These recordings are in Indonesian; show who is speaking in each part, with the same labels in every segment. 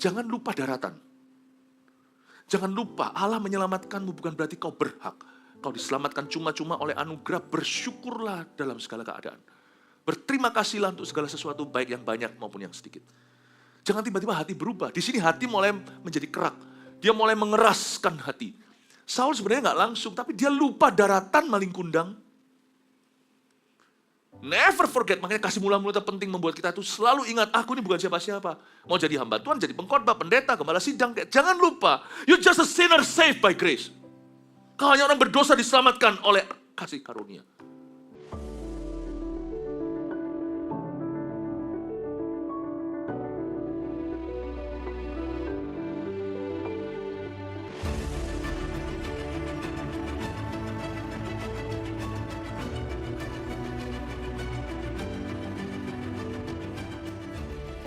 Speaker 1: Jangan lupa daratan. Jangan lupa Allah menyelamatkanmu bukan berarti kau berhak. Kau diselamatkan cuma-cuma oleh anugerah, bersyukurlah dalam segala keadaan. Berterima kasihlah untuk segala sesuatu baik yang banyak maupun yang sedikit. Jangan tiba-tiba hati berubah. Di sini hati mulai menjadi kerak. Dia mulai mengeraskan hati. Saul sebenarnya nggak langsung, tapi dia lupa daratan maling kundang. Never forget, makanya kasih mula-mula penting membuat kita itu selalu ingat, aku ini bukan siapa-siapa. Mau jadi hamba Tuhan, jadi pengkhotbah, pendeta, gembala sidang. Jangan lupa, you're just a sinner saved by grace. Kau hanya orang berdosa diselamatkan oleh kasih karunia.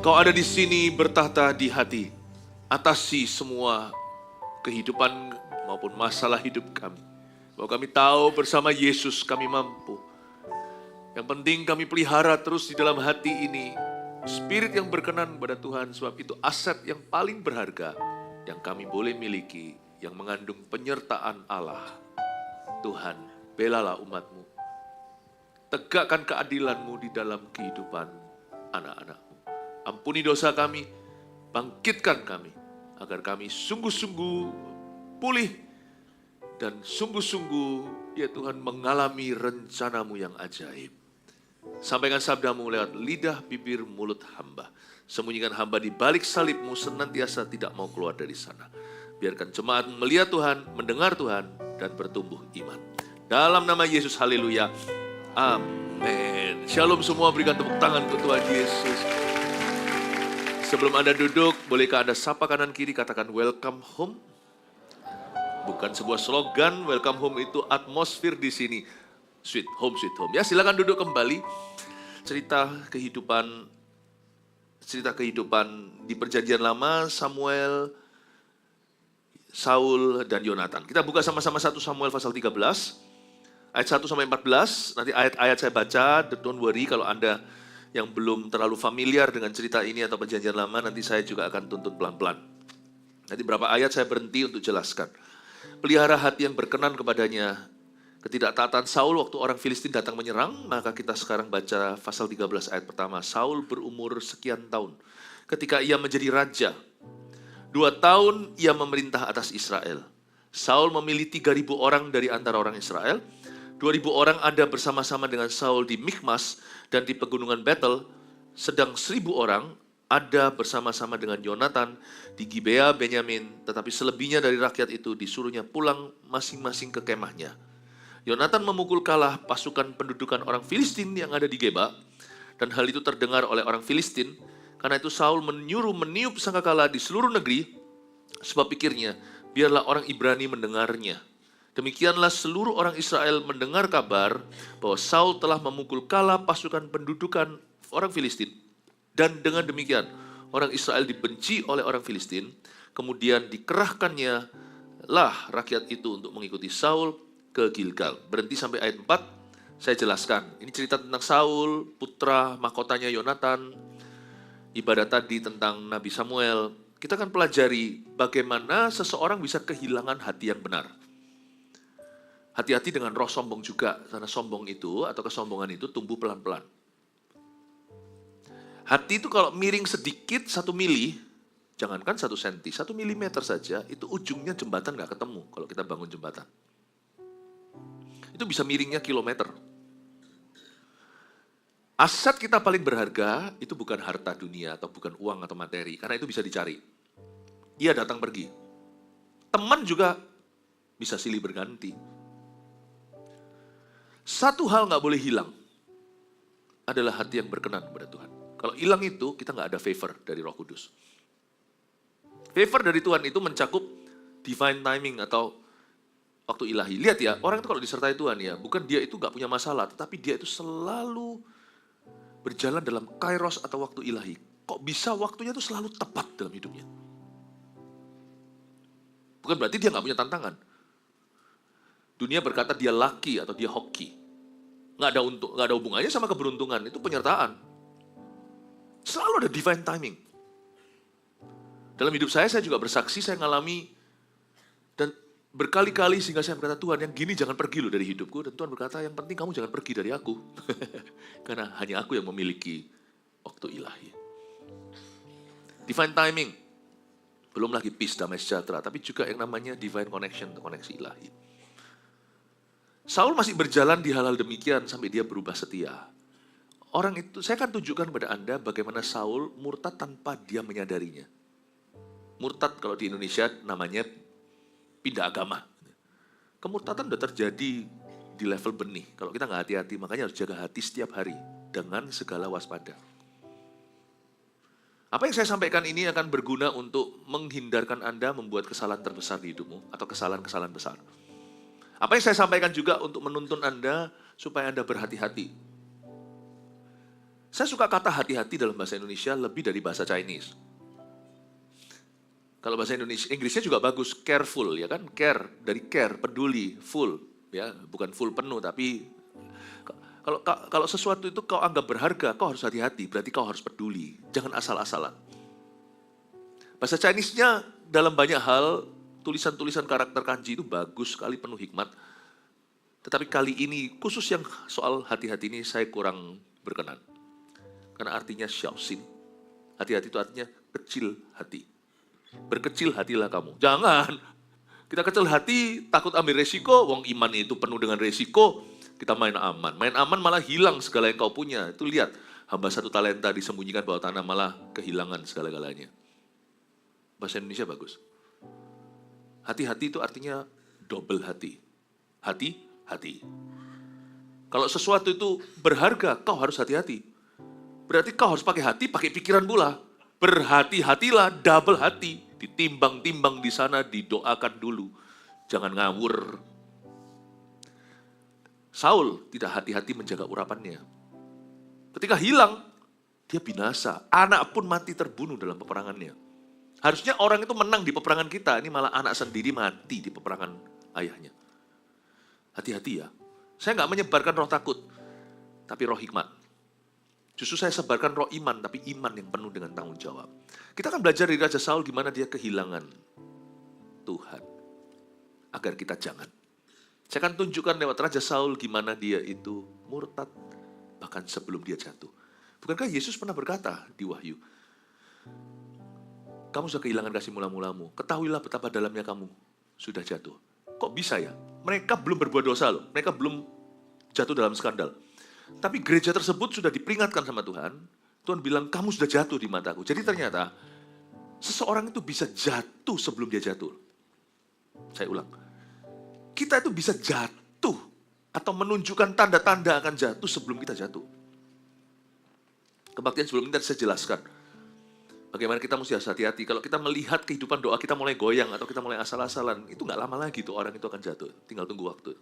Speaker 1: Kau ada di sini bertahta di hati, atasi semua kehidupan maupun masalah hidup kami. Bahwa kami tahu bersama Yesus kami mampu. Yang penting kami pelihara terus di dalam hati ini, spirit yang berkenan kepada Tuhan, sebab itu aset yang paling berharga yang kami boleh miliki, yang mengandung penyertaan Allah. Tuhan, belalah umat-Mu. Tegakkan keadilan-Mu di dalam kehidupan anak-anak-Mu. Ampuni dosa kami, bangkitkan kami, agar kami sungguh-sungguh pulih, dan sungguh-sungguh, ya Tuhan, mengalami rencana-Mu yang ajaib. Sampaikan sabda-Mu lewat lidah, bibir, mulut hamba. Sembunyikan hamba di balik salib-Mu, senantiasa tidak mau keluar dari sana. Biarkan jemaat melihat Tuhan, mendengar Tuhan, dan bertumbuh iman. Dalam nama Yesus, haleluya. Amin. Shalom semua, berikan tepuk tangan untuk Tuhan Yesus. Sebelum Anda duduk, bolehkah Anda sapa kanan kiri, katakan welcome home? Bukan sebuah slogan, welcome home itu atmosfer di sini. Sweet home, sweet home. Ya, silakan duduk kembali. Cerita kehidupan di perjanjian lama, Samuel, Saul, dan Yonatan. Kita buka sama-sama 1 Samuel pasal 13, ayat 1 sampai 14. Nanti ayat-ayat saya baca, don't worry kalau Anda yang belum terlalu familiar dengan cerita ini atau perjanjian lama, nanti saya juga akan tuntun pelan-pelan. Nanti berapa ayat saya berhenti untuk jelaskan. Pelihara hati yang berkenan kepadanya. Ketidaktaatan Saul waktu orang Filistin datang menyerang, maka kita sekarang baca pasal 13 ayat pertama. Saul berumur sekian tahun ketika ia menjadi raja. 2 tahun ia memerintah atas Israel. Saul memilih 3.000 orang dari antara orang Israel. 2.000 orang ada bersama-sama dengan Saul di Mikmas dan di pegunungan Betel, sedang 1.000 orang ada bersama-sama dengan Yonatan di Gibea Benyamin, tetapi selebihnya dari rakyat itu disuruhnya pulang masing-masing ke kemahnya. Yonatan memukul kalah pasukan pendudukan orang Filistin yang ada di Geba, dan hal itu terdengar oleh orang Filistin. Karena itu Saul menyuruh meniup sangkakala di seluruh negeri, sebab pikirnya, biarlah orang Ibrani mendengarnya. Demikianlah seluruh orang Israel mendengar kabar bahwa Saul telah memukul kalah pasukan pendudukan orang Filistin. Dan dengan demikian, orang Israel dibenci oleh orang Filistin. Kemudian dikerahkannya lah rakyat itu untuk mengikuti Saul ke Gilgal. Berhenti sampai ayat 4, saya jelaskan. Ini cerita tentang Saul, putra mahkotanya Yonatan. Ibadat tadi tentang Nabi Samuel. Kita akan pelajari bagaimana seseorang bisa kehilangan hati yang benar. Hati-hati dengan roh sombong juga, karena sombong itu atau kesombongan itu tumbuh pelan-pelan. Hati itu kalau miring sedikit 1 mili, jangankan 1 senti, 1 milimeter saja, itu ujungnya jembatan nggak ketemu kalau kita bangun jembatan. Itu bisa miringnya kilometer. Aset kita paling berharga itu bukan harta dunia atau bukan uang atau materi, karena itu bisa dicari. Ia datang pergi. Teman juga bisa silih berganti. Satu hal nggak boleh hilang, adalah hati yang berkenan kepada Tuhan. Kalau hilang itu, kita nggak ada favor dari Roh Kudus. Favor dari Tuhan itu mencakup divine timing atau waktu ilahi. Lihat ya, orang itu kalau disertai Tuhan ya, bukan dia itu nggak punya masalah, tetapi dia itu selalu berjalan dalam kairos atau waktu ilahi. Kok bisa waktunya itu selalu tepat dalam hidupnya? Bukan berarti dia nggak punya tantangan. Dunia berkata dia lucky atau dia hoki. Nggak ada hubungannya sama keberuntungan, itu penyertaan. Selalu ada divine timing. Dalam hidup saya juga bersaksi, saya ngalami dan berkali-kali sehingga saya berkata, Tuhan yang gini jangan pergi loh dari hidupku. Dan Tuhan berkata, yang penting kamu jangan pergi dari aku. Karena hanya aku yang memiliki waktu ilahi. Divine timing. Belum lagi peace, damai sejahtera. Tapi juga yang namanya divine connection, koneksi ilahi. Saul masih berjalan di hal-hal demikian sampai dia berubah setia. Orang itu, saya akan tunjukkan kepada Anda bagaimana Saul murtad tanpa dia menyadarinya. Murtad kalau di Indonesia namanya pindah agama. Kemurtadan sudah terjadi di level benih. Kalau kita nggak hati-hati, makanya harus jaga hati setiap hari dengan segala waspada. Apa yang saya sampaikan ini akan berguna untuk menghindarkan Anda membuat kesalahan terbesar di hidupmu atau kesalahan-kesalahan besar. Apa yang saya sampaikan juga untuk menuntun Anda supaya Anda berhati-hati. Saya suka kata hati-hati dalam bahasa Indonesia lebih dari bahasa Chinese. Kalau bahasa Indonesia, Inggrisnya juga bagus, careful, ya kan? Care, dari care, peduli, full, ya, bukan full penuh, tapi kalau sesuatu itu kau anggap berharga, kau harus hati-hati, berarti kau harus peduli, jangan asal-asalan. Bahasa Chinese-nya dalam banyak hal, tulisan-tulisan karakter kanji itu bagus sekali, penuh hikmat. Tetapi kali ini, khusus yang soal hati-hati ini, saya kurang berkenan. Karena artinya xiaoxin. Hati-hati itu artinya kecil hati. Berkecil hatilah kamu. Jangan. Kita kecil hati, takut ambil resiko, wong iman itu penuh dengan resiko, kita main aman. Main aman malah hilang segala yang kau punya. Itu lihat, hamba 1 talenta disembunyikan bawah tanah, malah kehilangan segala-galanya. Bahasa Indonesia bagus. Hati-hati itu artinya double hati. Hati-hati. Kalau sesuatu itu berharga, kau harus hati-hati. Berarti kau harus pakai hati, pakai pikiran pula. Berhati-hatilah, double hati. Ditimbang-timbang di sana, didoakan dulu. Jangan ngawur. Saul tidak hati-hati menjaga urapannya. Ketika hilang, dia binasa. Anak pun mati terbunuh dalam peperangannya. Harusnya orang itu menang di peperangan kita, ini malah anak sendiri mati di peperangan ayahnya. Hati-hati ya. Saya nggak menyebarkan roh takut, tapi roh hikmat. Justru saya sebarkan roh iman, tapi iman yang penuh dengan tanggung jawab. Kita akan belajar dari Raja Saul gimana dia kehilangan Tuhan. Agar kita jangan. Saya akan tunjukkan lewat Raja Saul gimana dia itu murtad, bahkan sebelum dia jatuh. Bukankah Yesus pernah berkata di Wahyu, kamu sudah kehilangan kasih mula-mulamu. Ketahuilah betapa dalamnya kamu sudah jatuh. Kok bisa ya? Mereka belum berbuat dosa loh. Mereka belum jatuh dalam skandal. Tapi gereja tersebut sudah diperingatkan sama Tuhan. Tuhan bilang, kamu sudah jatuh di mataku. Jadi ternyata, seseorang itu bisa jatuh sebelum dia jatuh. Saya ulang. Kita itu bisa jatuh. Atau menunjukkan tanda-tanda akan jatuh sebelum kita jatuh. Kebaktian sebelum ini saya jelaskan. Bagaimana kita mesti hati-hati. Kalau kita melihat kehidupan doa kita mulai goyang atau kita mulai asal-asalan, itu nggak lama lagi tuh orang itu akan jatuh. Tinggal tunggu waktu.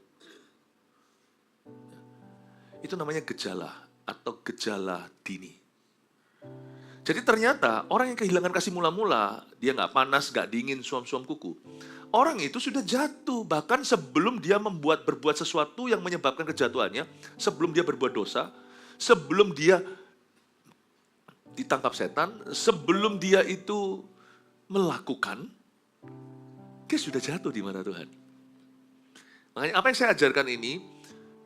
Speaker 1: Itu namanya gejala atau gejala dini. Jadi ternyata orang yang kehilangan kasih mula-mula, dia nggak panas, nggak dingin, suam-suam kuku. Orang itu sudah jatuh, bahkan sebelum dia berbuat sesuatu yang menyebabkan kejatuhannya, sebelum dia berbuat dosa, sebelum dia ditangkap setan, sebelum dia itu melakukan, dia sudah jatuh di mata Tuhan. Makanya apa yang saya ajarkan ini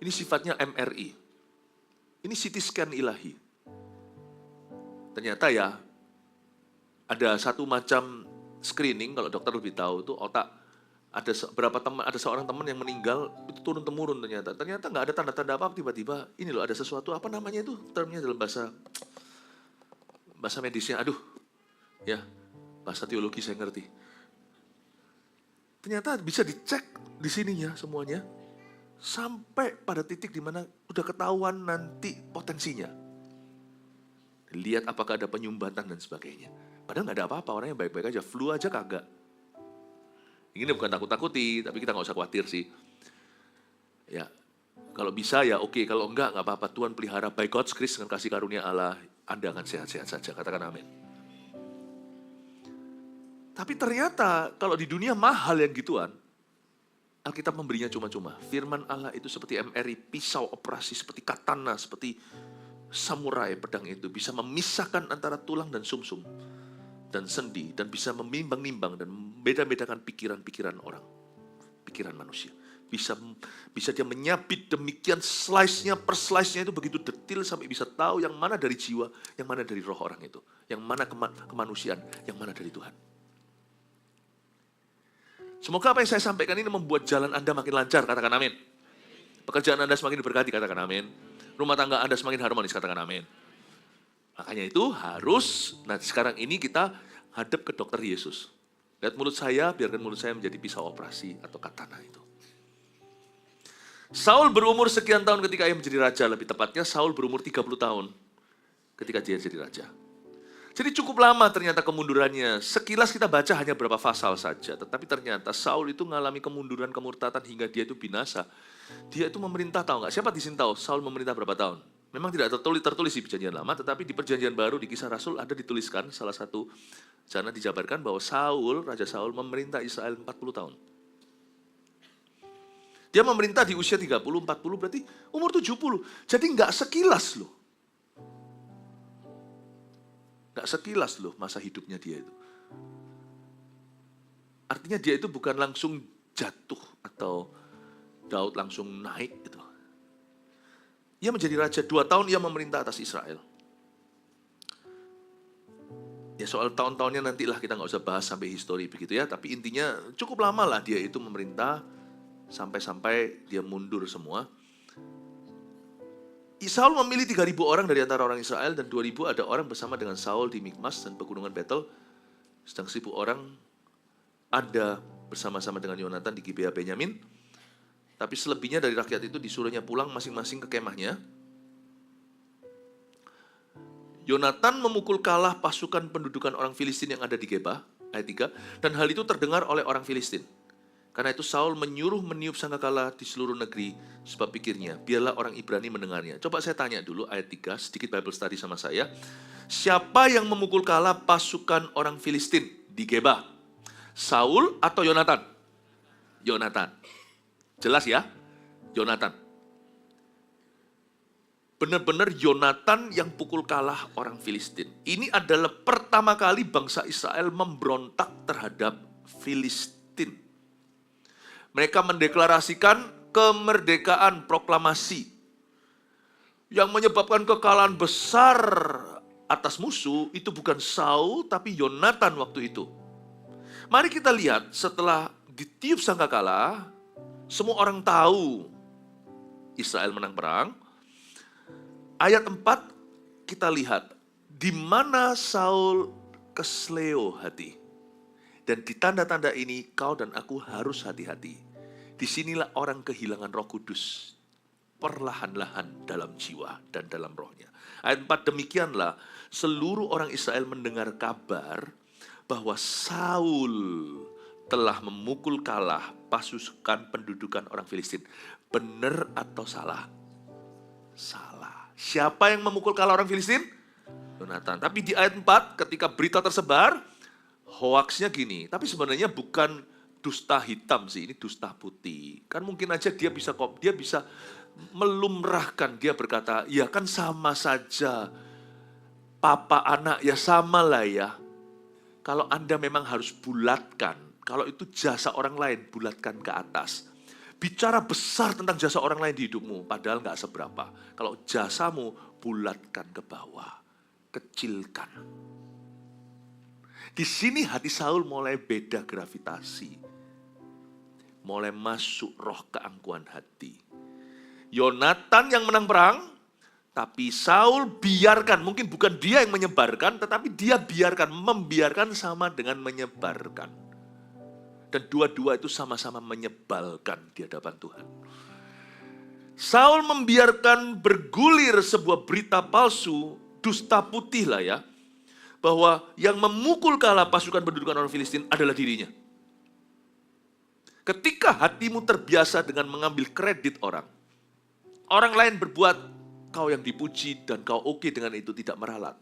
Speaker 1: sifatnya MRI. Ini CT scan ilahi. Ternyata ya, ada satu macam screening, kalau dokter lebih tahu, itu otak, ada seorang teman yang meninggal, itu turun-temurun ternyata. Ternyata nggak ada tanda-tanda apa, tiba-tiba, ini loh ada sesuatu, apa namanya itu, termnya dalam bahasa medisnya, ya, bahasa teologi saya ngerti. Ternyata bisa dicek di sininya semuanya, sampai pada titik di mana udah ketahuan nanti potensinya. Lihat apakah ada penyumbatan dan sebagainya. Padahal nggak ada apa-apa, orangnya baik-baik aja, flu aja kagak. Ini bukan takut-takuti, tapi kita nggak usah khawatir sih. Ya, kalau bisa ya oke, kalau enggak nggak apa-apa. Tuhan pelihara by God's grace dengan kasih karunia Allah, Anda akan sehat-sehat saja, katakan amin. Tapi ternyata kalau di dunia mahal yang gituan, Alkitab memberinya cuma-cuma. Firman Allah itu seperti MRI, pisau operasi, seperti katana, seperti samurai pedang itu. Bisa memisahkan antara tulang dan sumsum. dan sendi dan bisa menimbang-nimbang dan membeda-bedakan pikiran-pikiran orang, pikiran manusia. Bisa dia menyabit demikian slice-nya per slice-nya itu begitu detil sampai bisa tahu yang mana dari jiwa, yang mana dari roh orang itu, yang mana kemanusiaan, yang mana dari Tuhan. Semoga apa yang saya sampaikan ini membuat jalan Anda makin lancar, katakan amin. Pekerjaan Anda semakin diberkati, katakan amin. Rumah tangga Anda semakin harmonis, katakan amin. Makanya itu harus, nah sekarang ini kita hadap ke dokter Yesus. Lihat mulut saya, biarkan mulut saya menjadi pisau operasi atau katana itu. Saul berumur sekian tahun ketika ia menjadi raja, lebih tepatnya Saul berumur 30 tahun ketika dia jadi raja. Jadi cukup lama ternyata kemundurannya. Sekilas kita baca hanya beberapa pasal saja, tetapi ternyata Saul itu mengalami kemunduran, kemurtatan hingga dia itu binasa. Dia itu memerintah, tahu nggak? Siapa di sini tahu Saul memerintah berapa tahun? Memang tidak tertulis di Perjanjian Lama, tetapi di Perjanjian Baru di Kisah Rasul ada dituliskan salah satu sana dijabarkan bahwa Raja Saul memerintah Israel 40 tahun. Dia memerintah di usia 30, 40 berarti umur 70. Jadi nggak sekilas loh. Nggak sekilas loh masa hidupnya dia itu. Artinya dia itu bukan langsung jatuh atau Daud langsung naik gitu. Ia menjadi raja 2 tahun, ia memerintah atas Israel. Ya soal tahun-tahunnya nantilah kita nggak usah bahas sampai histori begitu ya. Tapi intinya cukup lama lah dia itu memerintah sampai dia mundur semua. Saul memilih 3.000 orang dari antara orang Israel dan 2.000 ada orang bersama dengan Saul di Mikmas dan pegunungan Betel. Sedang 1.000 orang ada bersama-sama dengan Yonatan di Gibea Benyamin. Tapi selebihnya dari rakyat itu disuruhnya pulang masing-masing ke kemahnya. Yonatan memukul kalah pasukan pendudukan orang Filistin yang ada di Geba, ayat 3. Dan hal itu terdengar oleh orang Filistin. Karena itu Saul menyuruh meniup sangkakala di seluruh negeri, sebab pikirnya, biarlah orang Ibrani mendengarnya. Coba saya tanya dulu ayat 3, sedikit Bible study sama saya. Siapa yang memukul kalah pasukan orang Filistin di Geba? Saul atau Yonatan? Yonatan. Jelas ya? Yonatan. Benar-benar Yonatan yang pukul kalah orang Filistin. Ini adalah pertama kali bangsa Israel memberontak terhadap Filistin. Mereka mendeklarasikan kemerdekaan, proklamasi. Yang menyebabkan kekalahan besar atas musuh itu bukan Saul tapi Yonatan waktu itu. Mari kita lihat setelah ditiup sangkakala, semua orang tahu Israel menang perang. Ayat 4 kita lihat di mana Saul kesleo hati. Dan di tanda-tanda ini kau dan aku harus hati-hati. Disinilah orang kehilangan Roh Kudus perlahan-lahan dalam jiwa dan dalam rohnya. Ayat 4, demikianlah seluruh orang Israel mendengar kabar bahwa Saul telah memukul kalah pasukan pendudukan orang Filistin. Benar atau salah? Salah. Siapa yang memukul kalah orang Filistin? Yonatan. Tapi di ayat 4 ketika berita tersebar, hoaxnya gini, tapi sebenarnya bukan dusta hitam sih, ini dusta putih. Kan mungkin aja dia bisa melumrahkan, dia berkata, ya kan sama saja, papa anak ya sama lah ya. Kalau Anda memang harus bulatkan, kalau itu jasa orang lain, bulatkan ke atas. Bicara besar tentang jasa orang lain di hidupmu, padahal nggak seberapa. Kalau jasamu, bulatkan ke bawah, kecilkan. Di sini hati Saul mulai beda gravitasi. Mulai masuk roh keangkuhan hati. Yonatan yang menang perang, tapi Saul biarkan, mungkin bukan dia yang menyebarkan, tetapi dia membiarkan sama dengan menyebarkan. Dan dua-dua itu sama-sama menyebalkan di hadapan Tuhan. Saul membiarkan bergulir sebuah berita palsu, dusta putih lah ya, bahwa yang memukul kalah pasukan pendudukan orang Filistin adalah dirinya. Ketika hatimu terbiasa dengan mengambil kredit orang lain berbuat, kau yang dipuji dan kau oke dengan itu tidak meralat.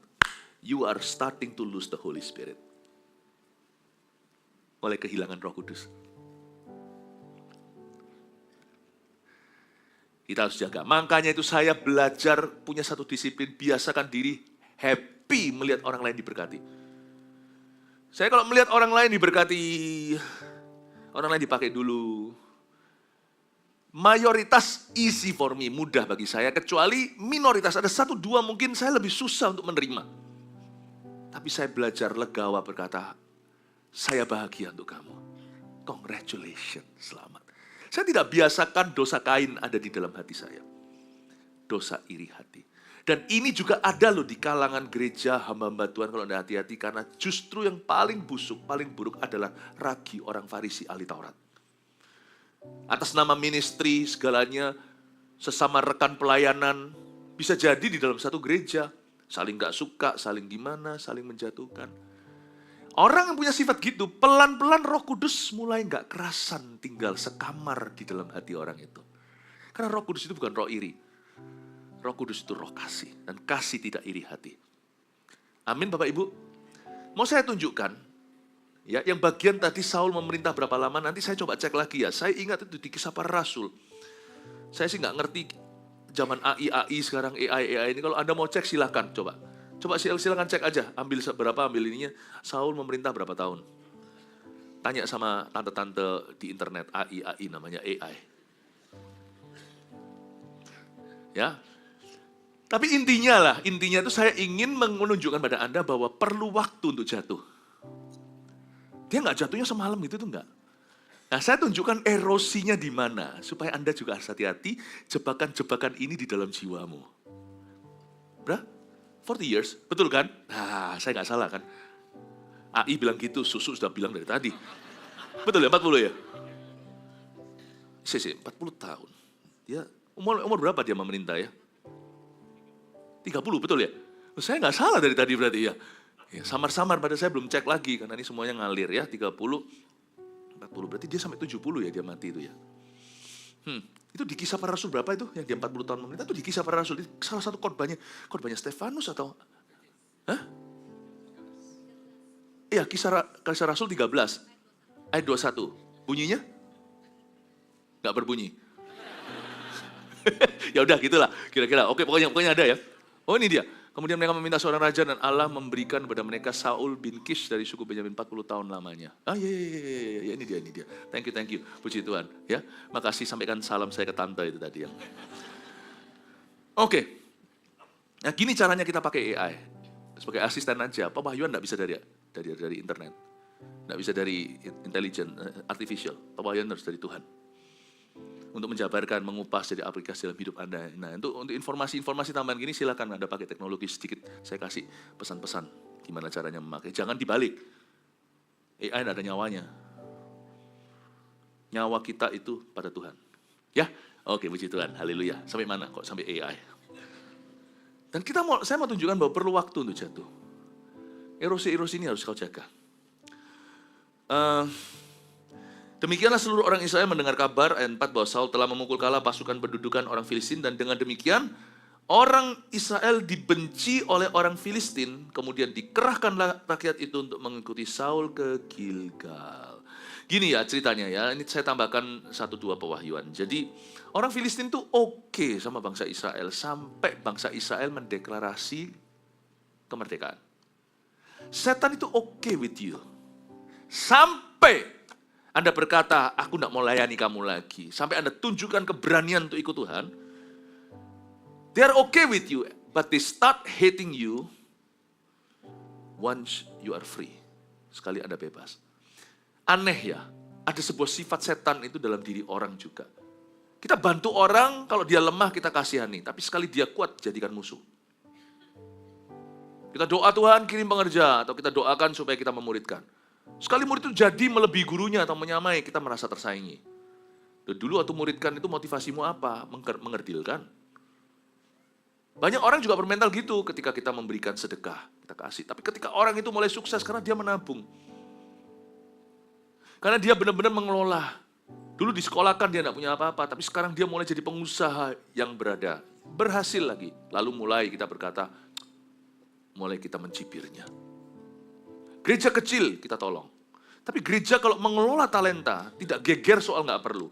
Speaker 1: You are starting to lose the Holy Spirit. Mulai kehilangan Roh Kudus. Kita harus jaga. Makanya itu saya belajar punya satu disiplin, biasakan diri happy melihat orang lain diberkati. Saya kalau melihat orang lain diberkati, orang lain dipakai dulu, mayoritas easy for me, mudah bagi saya, kecuali minoritas, ada 1-2 mungkin saya lebih susah untuk menerima. Tapi saya belajar legawa berkata, saya bahagia untuk kamu. Congratulations, selamat. Saya tidak biasakan dosa Kain ada di dalam hati saya. Dosa iri hati. Dan ini juga ada loh di kalangan gereja hamba-hamba Tuhan kalau Anda hati-hati. Karena justru yang paling busuk, paling buruk adalah ragi orang Farisi ahli Taurat. Atas nama ministry segalanya, sesama rekan pelayanan, bisa jadi di dalam satu gereja. Saling gak suka, saling gimana, saling menjatuhkan. Orang yang punya sifat gitu, pelan-pelan Roh Kudus mulai gak kerasan tinggal sekamar di dalam hati orang itu. Karena Roh Kudus itu bukan roh iri. Roh Kudus itu roh kasih. Dan kasih tidak iri hati. Amin Bapak Ibu. Mau saya tunjukkan, ya, yang bagian tadi Saul memerintah berapa lama, nanti saya coba cek lagi ya. Saya ingat itu di Kisah Para Rasul. Saya sih gak ngerti zaman AI sekarang, AI ini. Kalau Anda mau cek silakan, coba silakan cek aja, ambil berapa, ambil ininya. Saul memerintah berapa tahun? Tanya sama tante-tante di internet, AI namanya AI. Ya. Tapi intinya itu saya ingin menunjukkan pada Anda bahwa perlu waktu untuk jatuh. Dia nggak jatuhnya semalam itu tuh nggak. Nah, saya tunjukkan erosinya di mana supaya Anda juga harus hati-hati jebakan-jebakan ini di dalam jiwamu. Berapa? 40 years, betul kan? Nah, saya nggak salah kan? AI bilang gitu, Susu sudah bilang dari tadi. Betul ya, 40 ya? 40 tahun. Dia umur berapa dia memerintah ya? 30, betul ya? Saya nggak salah dari tadi berarti ya. Ya, samar-samar pada saya belum cek lagi, karena ini semuanya ngalir ya, 30, 40, berarti dia sampai 70 ya dia mati itu ya. Itu di Kisah Para Rasul berapa itu? Yang dia 40 tahun memerintah itu di Kisah Para Rasul. Itu salah satu khotbahnya Stefanus atau? Hah? Iya, Kisah Rasul 13, ayat 21. Bunyinya? Nggak berbunyi. Ya udah gitulah, kira-kira. Oke, pokoknya ada ya. Oh ini dia. Kemudian mereka meminta seorang raja dan Allah memberikan kepada mereka Saul bin Kish dari suku Benyamin 40 tahun lamanya. Iya, ini dia. Thank you, puji Tuhan. Ya, makasih, sampaikan salam saya ke tante itu tadi ya. Oke. Nah gini caranya kita pakai AI. Sebagai asisten aja, pewahyuan nggak bisa dari internet. Nggak bisa dari intelligent, artificial. Pewahyuan harus dari Tuhan. Untuk menjabarkan, mengupas jadi aplikasi dalam hidup Anda. Nah, untuk informasi-informasi tambahan gini silakan Anda pakai teknologi sedikit. Saya kasih pesan-pesan gimana caranya memakai. Jangan dibalik. AI tidak ada nyawanya. Nyawa kita itu pada Tuhan. Ya, oke, puji Tuhan. Haleluya. Sampai mana kok sampai AI? Dan saya mau tunjukkan bahwa perlu waktu untuk jatuh. Erosi ini harus kau jaga. Demikianlah seluruh orang Israel mendengar kabar ayat 4 bahwa Saul telah memukul kalah pasukan pendudukan orang Filistin, dan dengan demikian orang Israel dibenci oleh orang Filistin, kemudian dikerahkanlah rakyat itu untuk mengikuti Saul ke Gilgal. Gini ya ceritanya ya, ini saya tambahkan 1-2 pewahyuan. Jadi orang Filistin tuh oke sama bangsa Israel sampai bangsa Israel mendeklarasi kemerdekaan. Setan itu oke with you sampai Anda berkata, aku tidak mau layani kamu lagi. Sampai Anda tunjukkan keberanian untuk ikut Tuhan. They are okay with you, but they start hating you once you are free. Sekali Anda bebas. Aneh ya, ada sebuah sifat setan itu dalam diri orang juga. Kita bantu orang, kalau dia lemah kita kasihani. Tapi sekali dia kuat, jadikan musuh. Kita doa Tuhan kirim pengerja, atau kita doakan supaya kita memuridkan. Sekali murid itu jadi melebihi gurunya atau menyamai, kita merasa tersaingi. Dulu waktu muridkan itu motivasimu apa? Mengerdilkan. Banyak orang juga bermental gitu ketika kita memberikan sedekah, kita kasih. Tapi ketika orang itu mulai sukses karena dia menabung. Karena dia benar-benar mengelola. Dulu disekolahkan dia tidak punya apa-apa, tapi sekarang dia mulai jadi pengusaha yang berhasil lagi. Lalu mulai kita berkata, mulai kita mencibirnya. Gereja kecil kita tolong. Tapi gereja kalau mengelola talenta, tidak geger soal nggak perlu.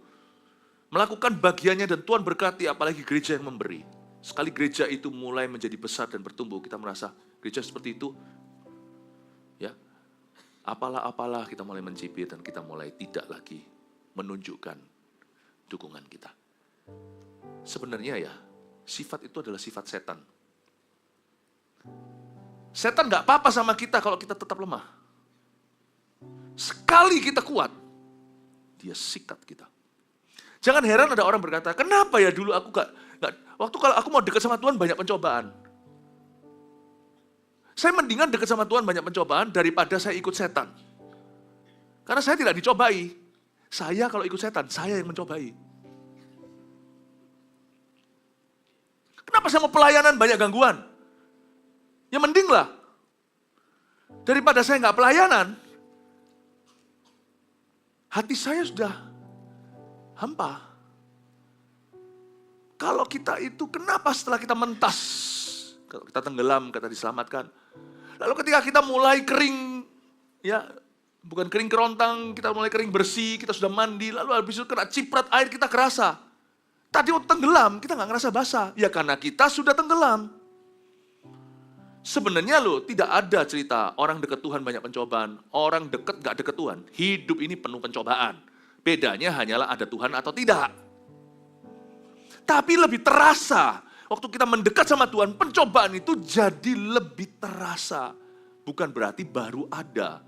Speaker 1: Melakukan bagiannya dan Tuhan berkati, apalagi gereja yang memberi. Sekali gereja itu mulai menjadi besar dan bertumbuh, kita merasa gereja seperti itu, ya Apalah-apalah kita mulai mencibir dan kita mulai tidak lagi menunjukkan dukungan kita. Sebenarnya ya, sifat itu adalah sifat setan. Setan gak apa-apa sama kita kalau kita tetap lemah. Sekali kita kuat, dia sikat kita. Jangan heran ada orang berkata, kenapa ya dulu aku gak waktu kalau aku mau dekat sama Tuhan banyak pencobaan. Saya mendingan dekat sama Tuhan banyak pencobaan daripada saya ikut setan. Karena saya tidak dicobai. Saya kalau ikut setan, saya yang mencobai. Kenapa saya mau pelayanan banyak gangguan? Ya mending lah. Daripada saya nggak pelayanan, hati saya sudah hampa. Kalau kita itu, kenapa setelah kita mentas, kalau kita tenggelam, kata diselamatkan. Lalu ketika kita mulai kering, ya bukan kering kerontang, kita mulai kering bersih, kita sudah mandi, lalu habis itu kena ciprat air, kita kerasa. Tadi waktu tenggelam, kita nggak ngerasa basah. Ya karena kita sudah tenggelam. Sebenarnya loh, tidak ada cerita orang dekat Tuhan banyak pencobaan. Orang dekat gak dekat Tuhan. Hidup ini penuh pencobaan. Bedanya hanyalah ada Tuhan atau tidak. Tapi lebih terasa, waktu kita mendekat sama Tuhan, pencobaan itu jadi lebih terasa. Bukan berarti baru ada.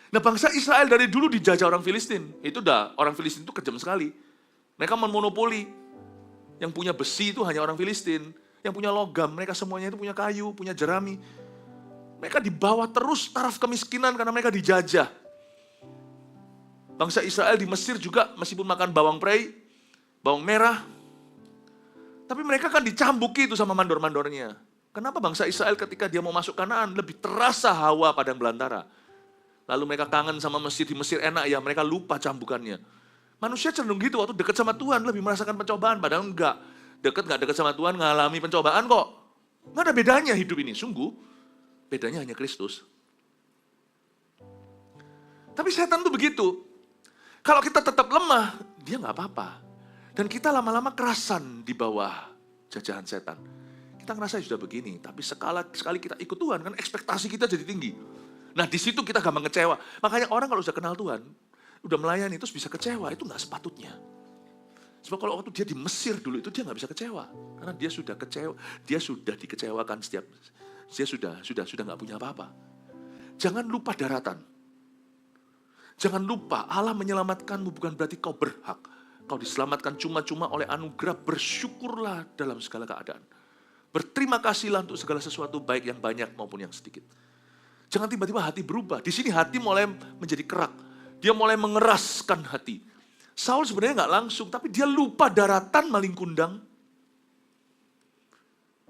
Speaker 1: Nah, bangsa Israel dari dulu dijajah orang Filistin. Orang Filistin itu kejam sekali. Mereka memonopoli. Yang punya besi itu hanya orang Filistin. Yang punya logam, mereka semuanya itu punya kayu, punya jerami. Mereka dibawa terus taraf kemiskinan karena mereka dijajah. Bangsa Israel di Mesir juga meskipun makan bawang prei, bawang merah, tapi mereka kan dicambuki itu sama mandor-mandornya. Kenapa bangsa Israel ketika dia mau masuk Kanaan lebih terasa hawa padang belantara? Lalu mereka kangen sama Mesir, di Mesir enak ya, mereka lupa cambukannya. Manusia cenderung gitu, waktu dekat sama Tuhan lebih merasakan pencobaan, padahal enggak. Dekat gak dekat sama Tuhan, ngalami pencobaan kok. Nggak ada bedanya hidup ini, sungguh. Bedanya hanya Kristus. Tapi setan tuh begitu. Kalau kita tetap lemah, dia nggak apa-apa. Dan kita lama-lama kerasan di bawah jajahan setan. Kita ngerasa sudah begini, tapi sekali kita ikut Tuhan, kan ekspektasi kita jadi tinggi. Nah di situ kita gampang kecewa. Makanya orang kalau sudah kenal Tuhan, udah melayani terus bisa kecewa, itu nggak sepatutnya. Sebab kalau waktu dia di Mesir dulu itu dia nggak bisa kecewa. Karena dia sudah kecewa, dia sudah dikecewakan dia sudah nggak punya apa-apa. Jangan lupa daratan. Jangan lupa Allah menyelamatkanmu bukan berarti kau berhak. Kau diselamatkan cuma-cuma oleh anugerah, bersyukurlah dalam segala keadaan. Berterima kasihlah untuk segala sesuatu baik yang banyak maupun yang sedikit. Jangan tiba-tiba hati berubah. Di sini hati mulai menjadi kerak. Dia mulai mengeraskan hati. Saul sebenarnya nggak langsung, tapi dia lupa daratan maling kundang.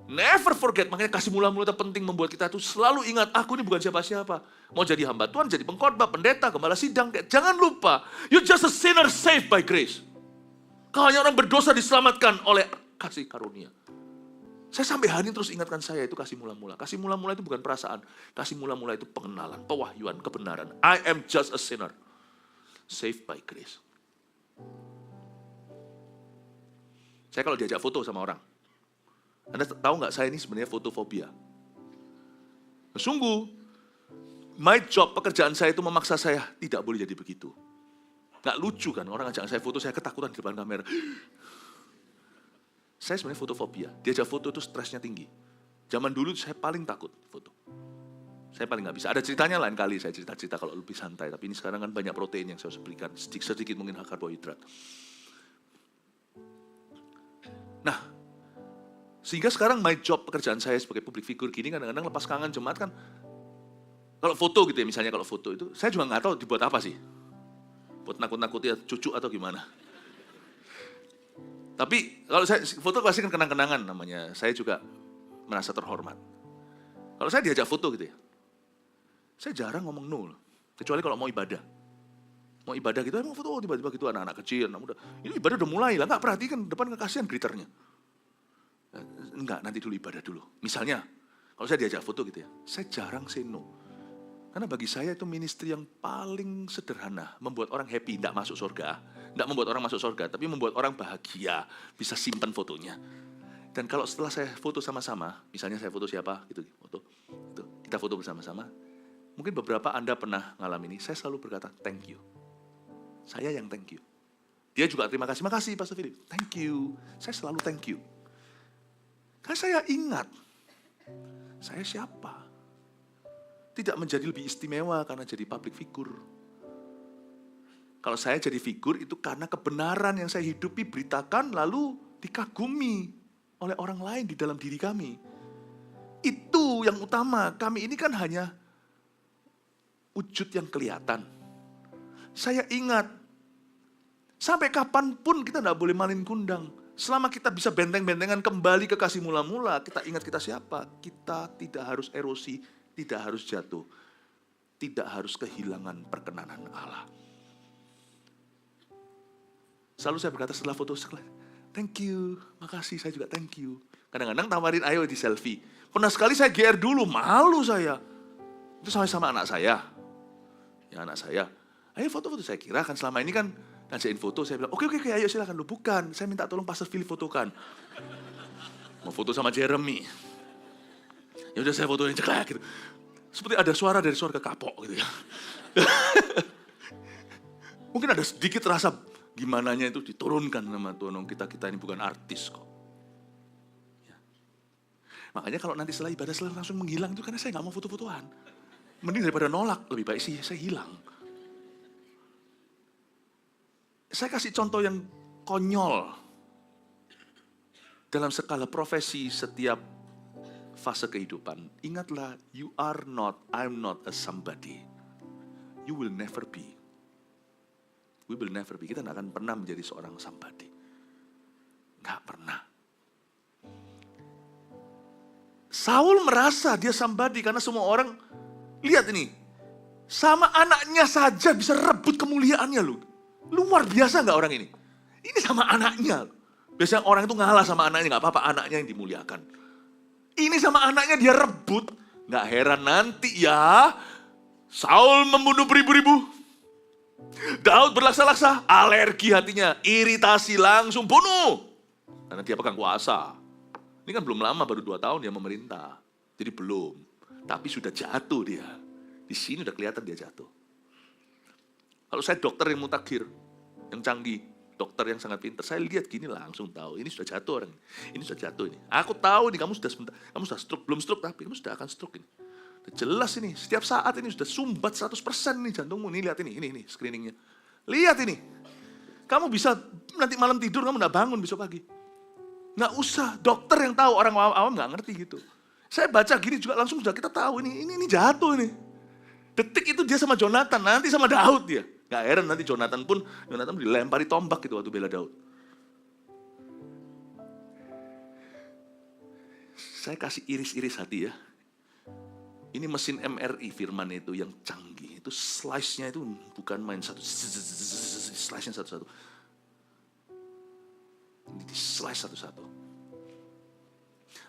Speaker 1: Never forget, makanya kasih mula-mula itu penting membuat kita tuh selalu ingat, aku ini bukan siapa-siapa. Mau jadi hamba Tuhan, jadi pengkhotbah, pendeta, gembala sidang. Jangan lupa, you're just a sinner saved by grace. Kau hanya orang berdosa diselamatkan oleh kasih karunia. Saya sampai hari ini terus ingatkan saya itu kasih mula-mula. Kasih mula-mula itu bukan perasaan. Kasih mula-mula itu pengenalan, pewahyuan, kebenaran. I am just a sinner saved by grace. Saya kalau diajak foto sama orang, Anda tahu nggak saya ini sebenarnya fotofobia? Sungguh, my job, pekerjaan saya itu memaksa saya tidak boleh jadi begitu. Nggak lucu kan, orang ajak saya foto, saya ketakutan di depan kamera. Saya sebenarnya fotofobia, diajak foto itu stresnya tinggi. Zaman dulu saya paling takut foto. Saya paling nggak bisa. Ada ceritanya lain kali saya cerita-cerita kalau lebih santai. Tapi ini sekarang kan banyak protein yang saya harus berikan. Sedikit mungkin karbohidrat. Nah, sehingga sekarang my job, pekerjaan saya sebagai public figure gini, kadang-kadang lepas kangen jemaat kan. Kalau foto gitu ya, misalnya kalau foto itu, saya juga nggak tahu dibuat apa sih. Buat nakut-nakuti cucu atau gimana. Tapi kalau saya foto pasti kan kenang-kenangan namanya. Saya juga merasa terhormat. Kalau saya diajak foto gitu ya, saya jarang ngomong no, kecuali kalau mau ibadah. Mau ibadah gitu, emang foto tiba-tiba gitu anak-anak kecil, anak muda. Ini ibadah udah mulai lah, nggak perhatikan depan kekasihan glitternya. Enggak, nanti dulu ibadah dulu. Misalnya, kalau saya diajak foto gitu ya, saya jarang say no. Karena bagi saya itu ministry yang paling sederhana, membuat orang happy, tidak masuk surga. Tidak membuat orang masuk surga, tapi membuat orang bahagia, bisa simpan fotonya. Dan kalau setelah saya foto sama-sama, misalnya saya foto siapa, gitu, foto, gitu. Kita foto bersama-sama. Mungkin beberapa Anda pernah ngalamin ini, saya selalu berkata, thank you. Saya yang thank you. Dia juga terima kasih, makasih Pastor Philip, thank you. Saya selalu thank you. Karena saya ingat, saya siapa? Tidak menjadi lebih istimewa karena jadi public figure. Kalau saya jadi figur itu karena kebenaran yang saya hidupi, beritakan, lalu dikagumi oleh orang lain di dalam diri kami. Itu yang utama, kami ini kan hanya wujud yang kelihatan. Saya ingat, sampai kapanpun kita tidak boleh malin kundang. Selama kita bisa benteng-bentengan kembali ke kasih mula-mula, kita ingat kita siapa. Kita tidak harus erosi, tidak harus jatuh. Tidak harus kehilangan perkenanan Allah. Selalu saya berkata setelah foto sekali, thank you, makasih, saya juga thank you. Kadang-kadang tawarin ayo di selfie. Pernah sekali saya GR dulu, malu saya. Itu sama anak saya. Ya anak saya, ayo foto-foto. Saya kira kan selama ini kan ngajakin foto, saya bilang, oke, ayo silakan. Lu bukan, saya minta tolong Pastor Philip fotokan. Mau foto sama Jeremy. Ya udah saya fotoin ceklek gitu. Seperti ada suara dari surga kapok gitu ya. Mungkin ada sedikit rasa gimananya itu diturunkan sama Tuhan. Kita ini bukan artis kok. Ya. Makanya kalau nanti setelah ibadah langsung menghilang itu karena saya nggak mau foto-fotoan. Mending daripada nolak, lebih baik sih saya hilang. Saya kasih contoh yang konyol. Dalam skala profesi setiap fase kehidupan. Ingatlah, you are not, I'm not a somebody. You will never be. We will never be. Kita tidak akan pernah menjadi seorang somebody. Nggak pernah. Saul merasa dia somebody karena semua orang, lihat ini, sama anaknya saja bisa rebut kemuliaannya loh. Luar biasa nggak orang ini? Ini sama anaknya. Biasanya orang itu ngalah sama anaknya, nggak apa-apa, anaknya yang dimuliakan. Ini sama anaknya dia rebut. Nggak heran nanti ya, Saul membunuh beribu-ribu. Daud berlaksa-laksa, alergi hatinya, iritasi langsung bunuh. Karena dia pegang kuasa. Ini kan belum lama, baru 2 tahun dia memerintah. Jadi belum. Tapi sudah jatuh dia. Di sini udah kelihatan dia jatuh. Kalau saya dokter yang mutakhir, yang canggih, dokter yang sangat pintar, saya lihat gini langsung tahu, ini sudah jatuh orang. Ini sudah jatuh ini. Aku tahu nih kamu sudah stroke, belum stroke tapi kamu sudah akan stroke ini. Jelas ini, setiap saat ini sudah sumbat 100% nih jantungmu. Nih lihat ini screeningnya. Lihat ini. Kamu bisa nanti malam tidur kamu nggak bangun besok pagi. Nggak usah, dokter yang tahu, orang awam nggak ngerti gitu. Saya baca gini juga langsung sudah kita tahu ini jatuh ini. Detik itu dia sama Jonathan, nanti sama Daud dia. Nggak heran nanti Jonathan pun dilempari tombak gitu waktu bela Daud. Saya kasih iris-iris hati ya. Ini mesin MRI Firman itu yang canggih. Itu slice-nya itu bukan main satu. Slice-nya satu-satu. Ini di slice satu-satu.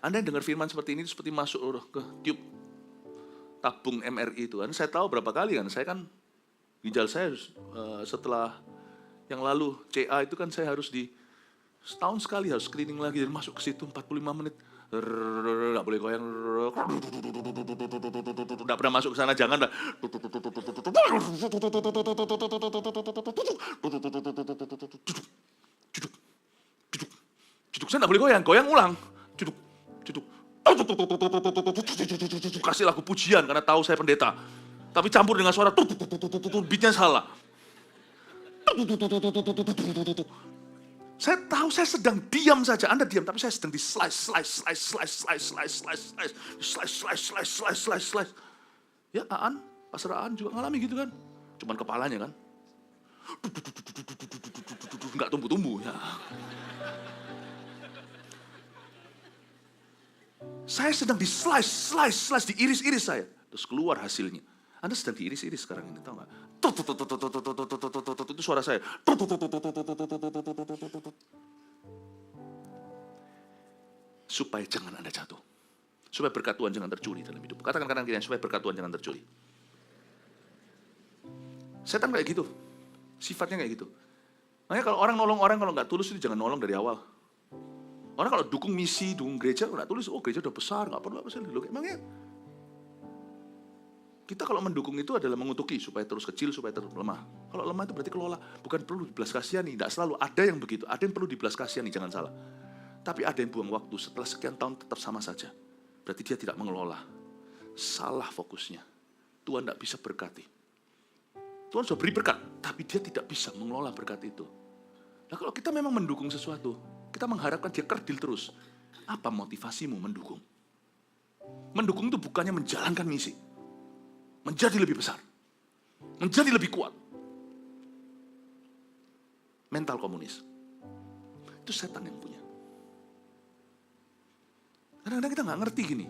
Speaker 1: Anda yang dengar firman seperti ini seperti masuk ke tube tabung MRI itu. Saya tahu berapa kali kan. Saya kan ginjal saya setelah yang lalu CA itu kan saya harus setahun sekali harus screening lagi. Dan masuk ke situ 45 menit. Nggak boleh goyang, nggak pernah masuk ke sana, jangan lah. Saya nggak boleh goyang ulang. Kasih lagu pujian karena tahu saya pendeta, tapi campur dengan suara beatnya salah. Saya tahu saya sedang diam saja, Anda diam, tapi saya sedang di slice. Ya Pastor Aan juga ngalami gitu kan. Cuman kepalanya kan. Enggak tumbuh-tumbuh ya. Saya sedang di slice, diiris-iris saya. Terus keluar hasilnya. Anda sedang diiris-iris sekarang ini, tahu nggak? Itu suara saya. Supaya jangan Anda jatuh. Supaya berkat Tuhan jangan tercuri dalam hidup. Katakan kanan kiri, supaya berkat Tuhan jangan tercuri. Setan kayak gitu. Sifatnya kayak gitu. Makanya kalau orang nolong orang, kalau nggak tulus itu jangan nolong dari awal. Orang kalau dukung misi, dukung gereja, nggak tulus, oh gereja udah besar, nggak perlu apa sih. Emangnya
Speaker 2: Kita kalau mendukung itu adalah mengutuki supaya terus kecil, supaya terus lemah. Kalau lemah itu berarti kelola, bukan perlu dibelas kasihani. Tidak selalu ada yang begitu, ada yang perlu dibelas kasihani, jangan salah. Tapi ada yang buang waktu setelah sekian tahun tetap sama saja. Berarti dia tidak mengelola. Salah fokusnya. Tuhan tidak bisa berkati. Tuhan sudah beri berkat, tapi dia tidak bisa mengelola berkat itu. Nah kalau kita memang mendukung sesuatu, kita mengharapkan dia kerdil terus. Apa motivasimu mendukung? Mendukung itu bukannya menjalankan misi. Menjadi lebih besar. Menjadi lebih kuat. Mental komunis. Itu setan yang punya. Kadang-kadang kita nggak ngerti gini.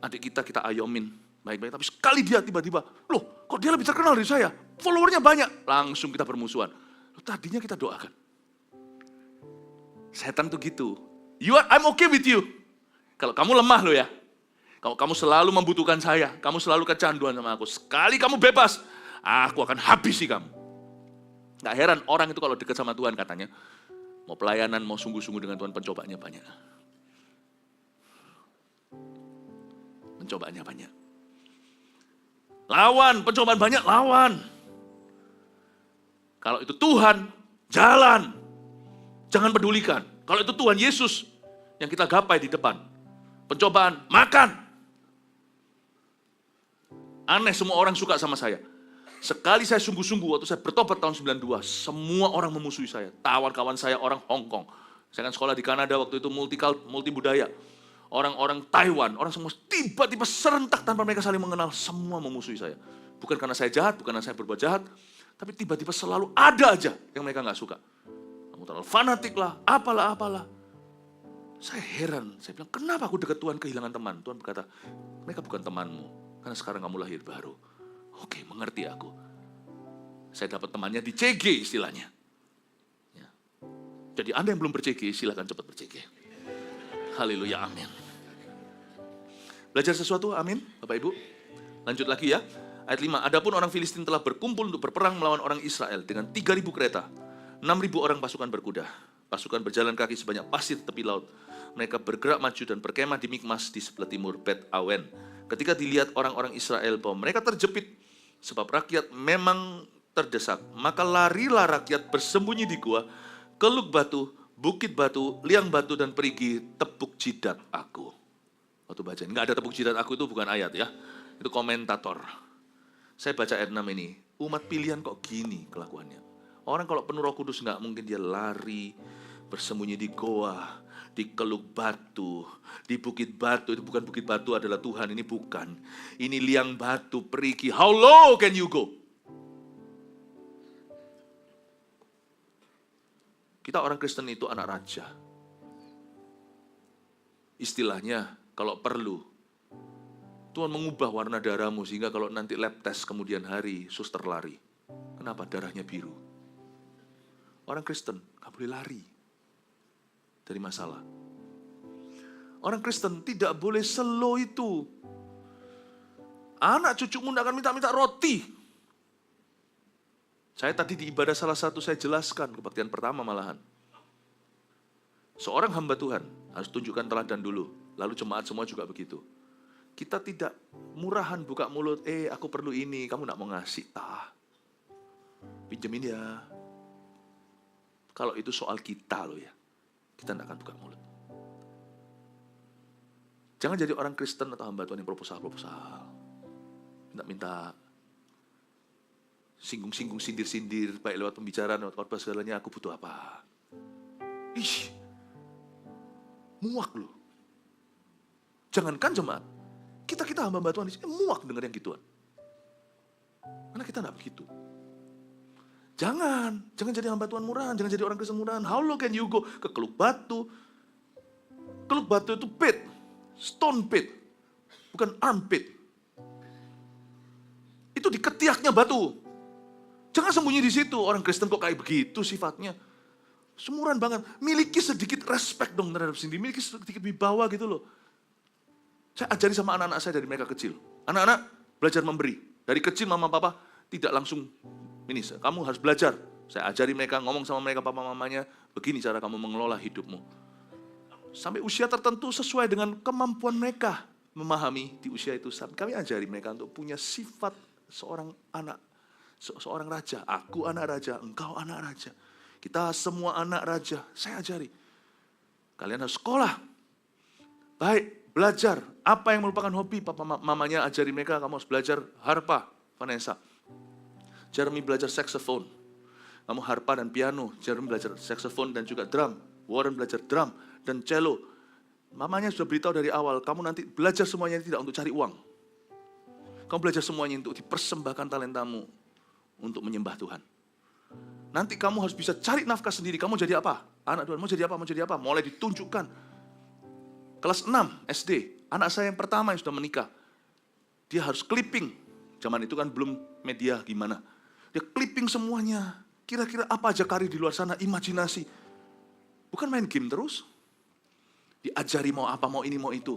Speaker 2: Adik kita ayomin. Baik-baik, tapi sekali dia tiba-tiba, loh kok dia lebih terkenal dari saya? Followernya banyak. Langsung kita bermusuhan. Loh, tadinya kita doakan. Setan tuh gitu. I'm okay with you. Kalau kamu lemah loh ya. Kalau kamu selalu membutuhkan saya, kamu selalu kecanduan sama aku. Sekali kamu bebas, aku akan habisi kamu. Gak heran orang itu kalau dekat sama Tuhan katanya, mau pelayanan, mau sungguh-sungguh dengan Tuhan, pencobaannya banyak. Pencobaannya banyak. Lawan, pencobaan banyak, lawan. Kalau itu Tuhan, jalan. Jangan pedulikan. Kalau itu Tuhan Yesus yang kita gapai di depan. Pencobaan, makan. Aneh, semua orang suka sama saya. Sekali saya sungguh-sungguh, waktu saya bertobat tahun 92, semua orang memusuhi saya. Kawan-kawan saya orang Hong Kong. Saya kan sekolah di Kanada waktu itu multi budaya. Orang-orang Taiwan, orang semua tiba-tiba serentak tanpa mereka saling mengenal, semua memusuhi saya. Bukan karena saya jahat, bukan karena saya berbuat jahat, tapi tiba-tiba selalu ada aja yang mereka nggak suka. Kamu terlalu fanatik lah, apalah. Saya heran, saya bilang, kenapa aku dekat Tuhan kehilangan teman? Tuhan berkata, mereka bukan temanmu. Karena sekarang kamu lahir baru. Oke, mengerti aku. Saya dapat temannya di CG istilahnya. Ya. Jadi Anda yang belum ber-CG, silakan cepat ber-CG. Haleluya, amin. Belajar sesuatu, amin, Bapak Ibu. Lanjut lagi ya. Ayat 5, adapun orang Filistin telah berkumpul untuk berperang melawan orang Israel dengan 3.000 kereta, 6.000 orang pasukan berkuda. Pasukan berjalan kaki sebanyak pasir tepi laut. Mereka bergerak maju dan berkemah di Mikmas di sebelah timur Bet Awen. Ketika dilihat orang-orang Israel bahwa mereka terjepit, sebab rakyat memang terdesak, maka larilah rakyat bersembunyi di gua, keluk batu, bukit batu, liang batu, dan perigi tepuk jidat aku. Waktu baca, nggak ada tepuk jidat aku itu bukan ayat ya, itu komentator. Saya baca ayat 6 ini, umat pilihan kok gini kelakuannya. Orang kalau penuh Roh Kudus nggak mungkin dia lari, bersembunyi di goa, di keluk batu, di bukit batu. Itu bukan bukit batu adalah Tuhan, ini bukan. Ini liang batu, perigi. How low can you go? Kita orang Kristen itu anak raja. Istilahnya, kalau perlu, Tuhan mengubah warna darahmu sehingga kalau nanti lab test kemudian hari, suster lari. Kenapa darahnya biru? Orang Kristen gak boleh lari dari masalah. Orang Kristen tidak boleh slow itu. Anak cucumu tidak akan minta roti. Saya tadi di ibadah salah satu saya jelaskan, kebaktian pertama malahan. Seorang hamba Tuhan harus tunjukkan teladan dulu. Lalu jemaat semua juga begitu. Kita tidak murahan buka mulut, aku perlu ini, kamu tidak mau ngasih. Pinjemin ya. Kalau itu soal kita loh ya. Kita tidak akan buka mulut. Jangan jadi orang Kristen atau hamba Tuhan yang proposal. Minta singgung-singgung, sindir-sindir, baik lewat pembicaraan, lewat khotbah segalanya, aku butuh apa. Muak loh. Jangankan jemaat, kita hamba Tuhan di sini muak dengar yang gituan. Karena kita tidak begitu. Jangan jadi hamba Tuhan murahan, jangan jadi orang Kristen murahan. How low can you go? Ke keluk batu. Keluk batu itu pit, stone pit, bukan armpit. Itu di ketiaknya batu. Jangan sembunyi di situ. Orang Kristen kok kayak begitu sifatnya. Semuran banget. Miliki sedikit respect dong terhadap sendiri. Miliki sedikit wibawa gitu loh. Saya ajari sama anak-anak saya dari mereka kecil. Anak-anak belajar memberi. Dari kecil mama papa tidak langsung, ini kamu harus belajar. Saya ajari mereka, ngomong sama mereka papa mamanya, begini cara kamu mengelola hidupmu. Sampai usia tertentu sesuai dengan kemampuan mereka. memahami di usia itu, kami ajari mereka untuk punya sifat seorang anak, seorang raja. Aku anak raja, engkau anak raja. Kita semua anak raja. Saya ajari. Kalian harus sekolah. Baik, belajar. Apa yang merupakan hobi? Papa mamanya ajari mereka, kamu harus belajar harpa, Vanessa. Jeremy belajar saxophone. Kamu harpa dan piano. Jeremy belajar saxophone dan juga drum. Warren belajar drum dan cello. Mamanya sudah beritahu dari awal, kamu nanti belajar semuanya tidak untuk cari uang. Kamu belajar semuanya untuk dipersembahkan talentamu untuk menyembah Tuhan. Nanti kamu harus bisa cari nafkah sendiri. Kamu jadi apa? Anak Tuhan, mau jadi apa? Mau jadi apa? Mulai ditunjukkan. Kelas 6 SD, anak saya yang pertama yang sudah menikah. Dia harus clipping. Zaman itu kan belum media gimana. Dia clipping semuanya. Kira-kira apa aja karir di luar sana, imajinasi. Bukan main game terus. Diajari mau apa, mau ini, mau itu.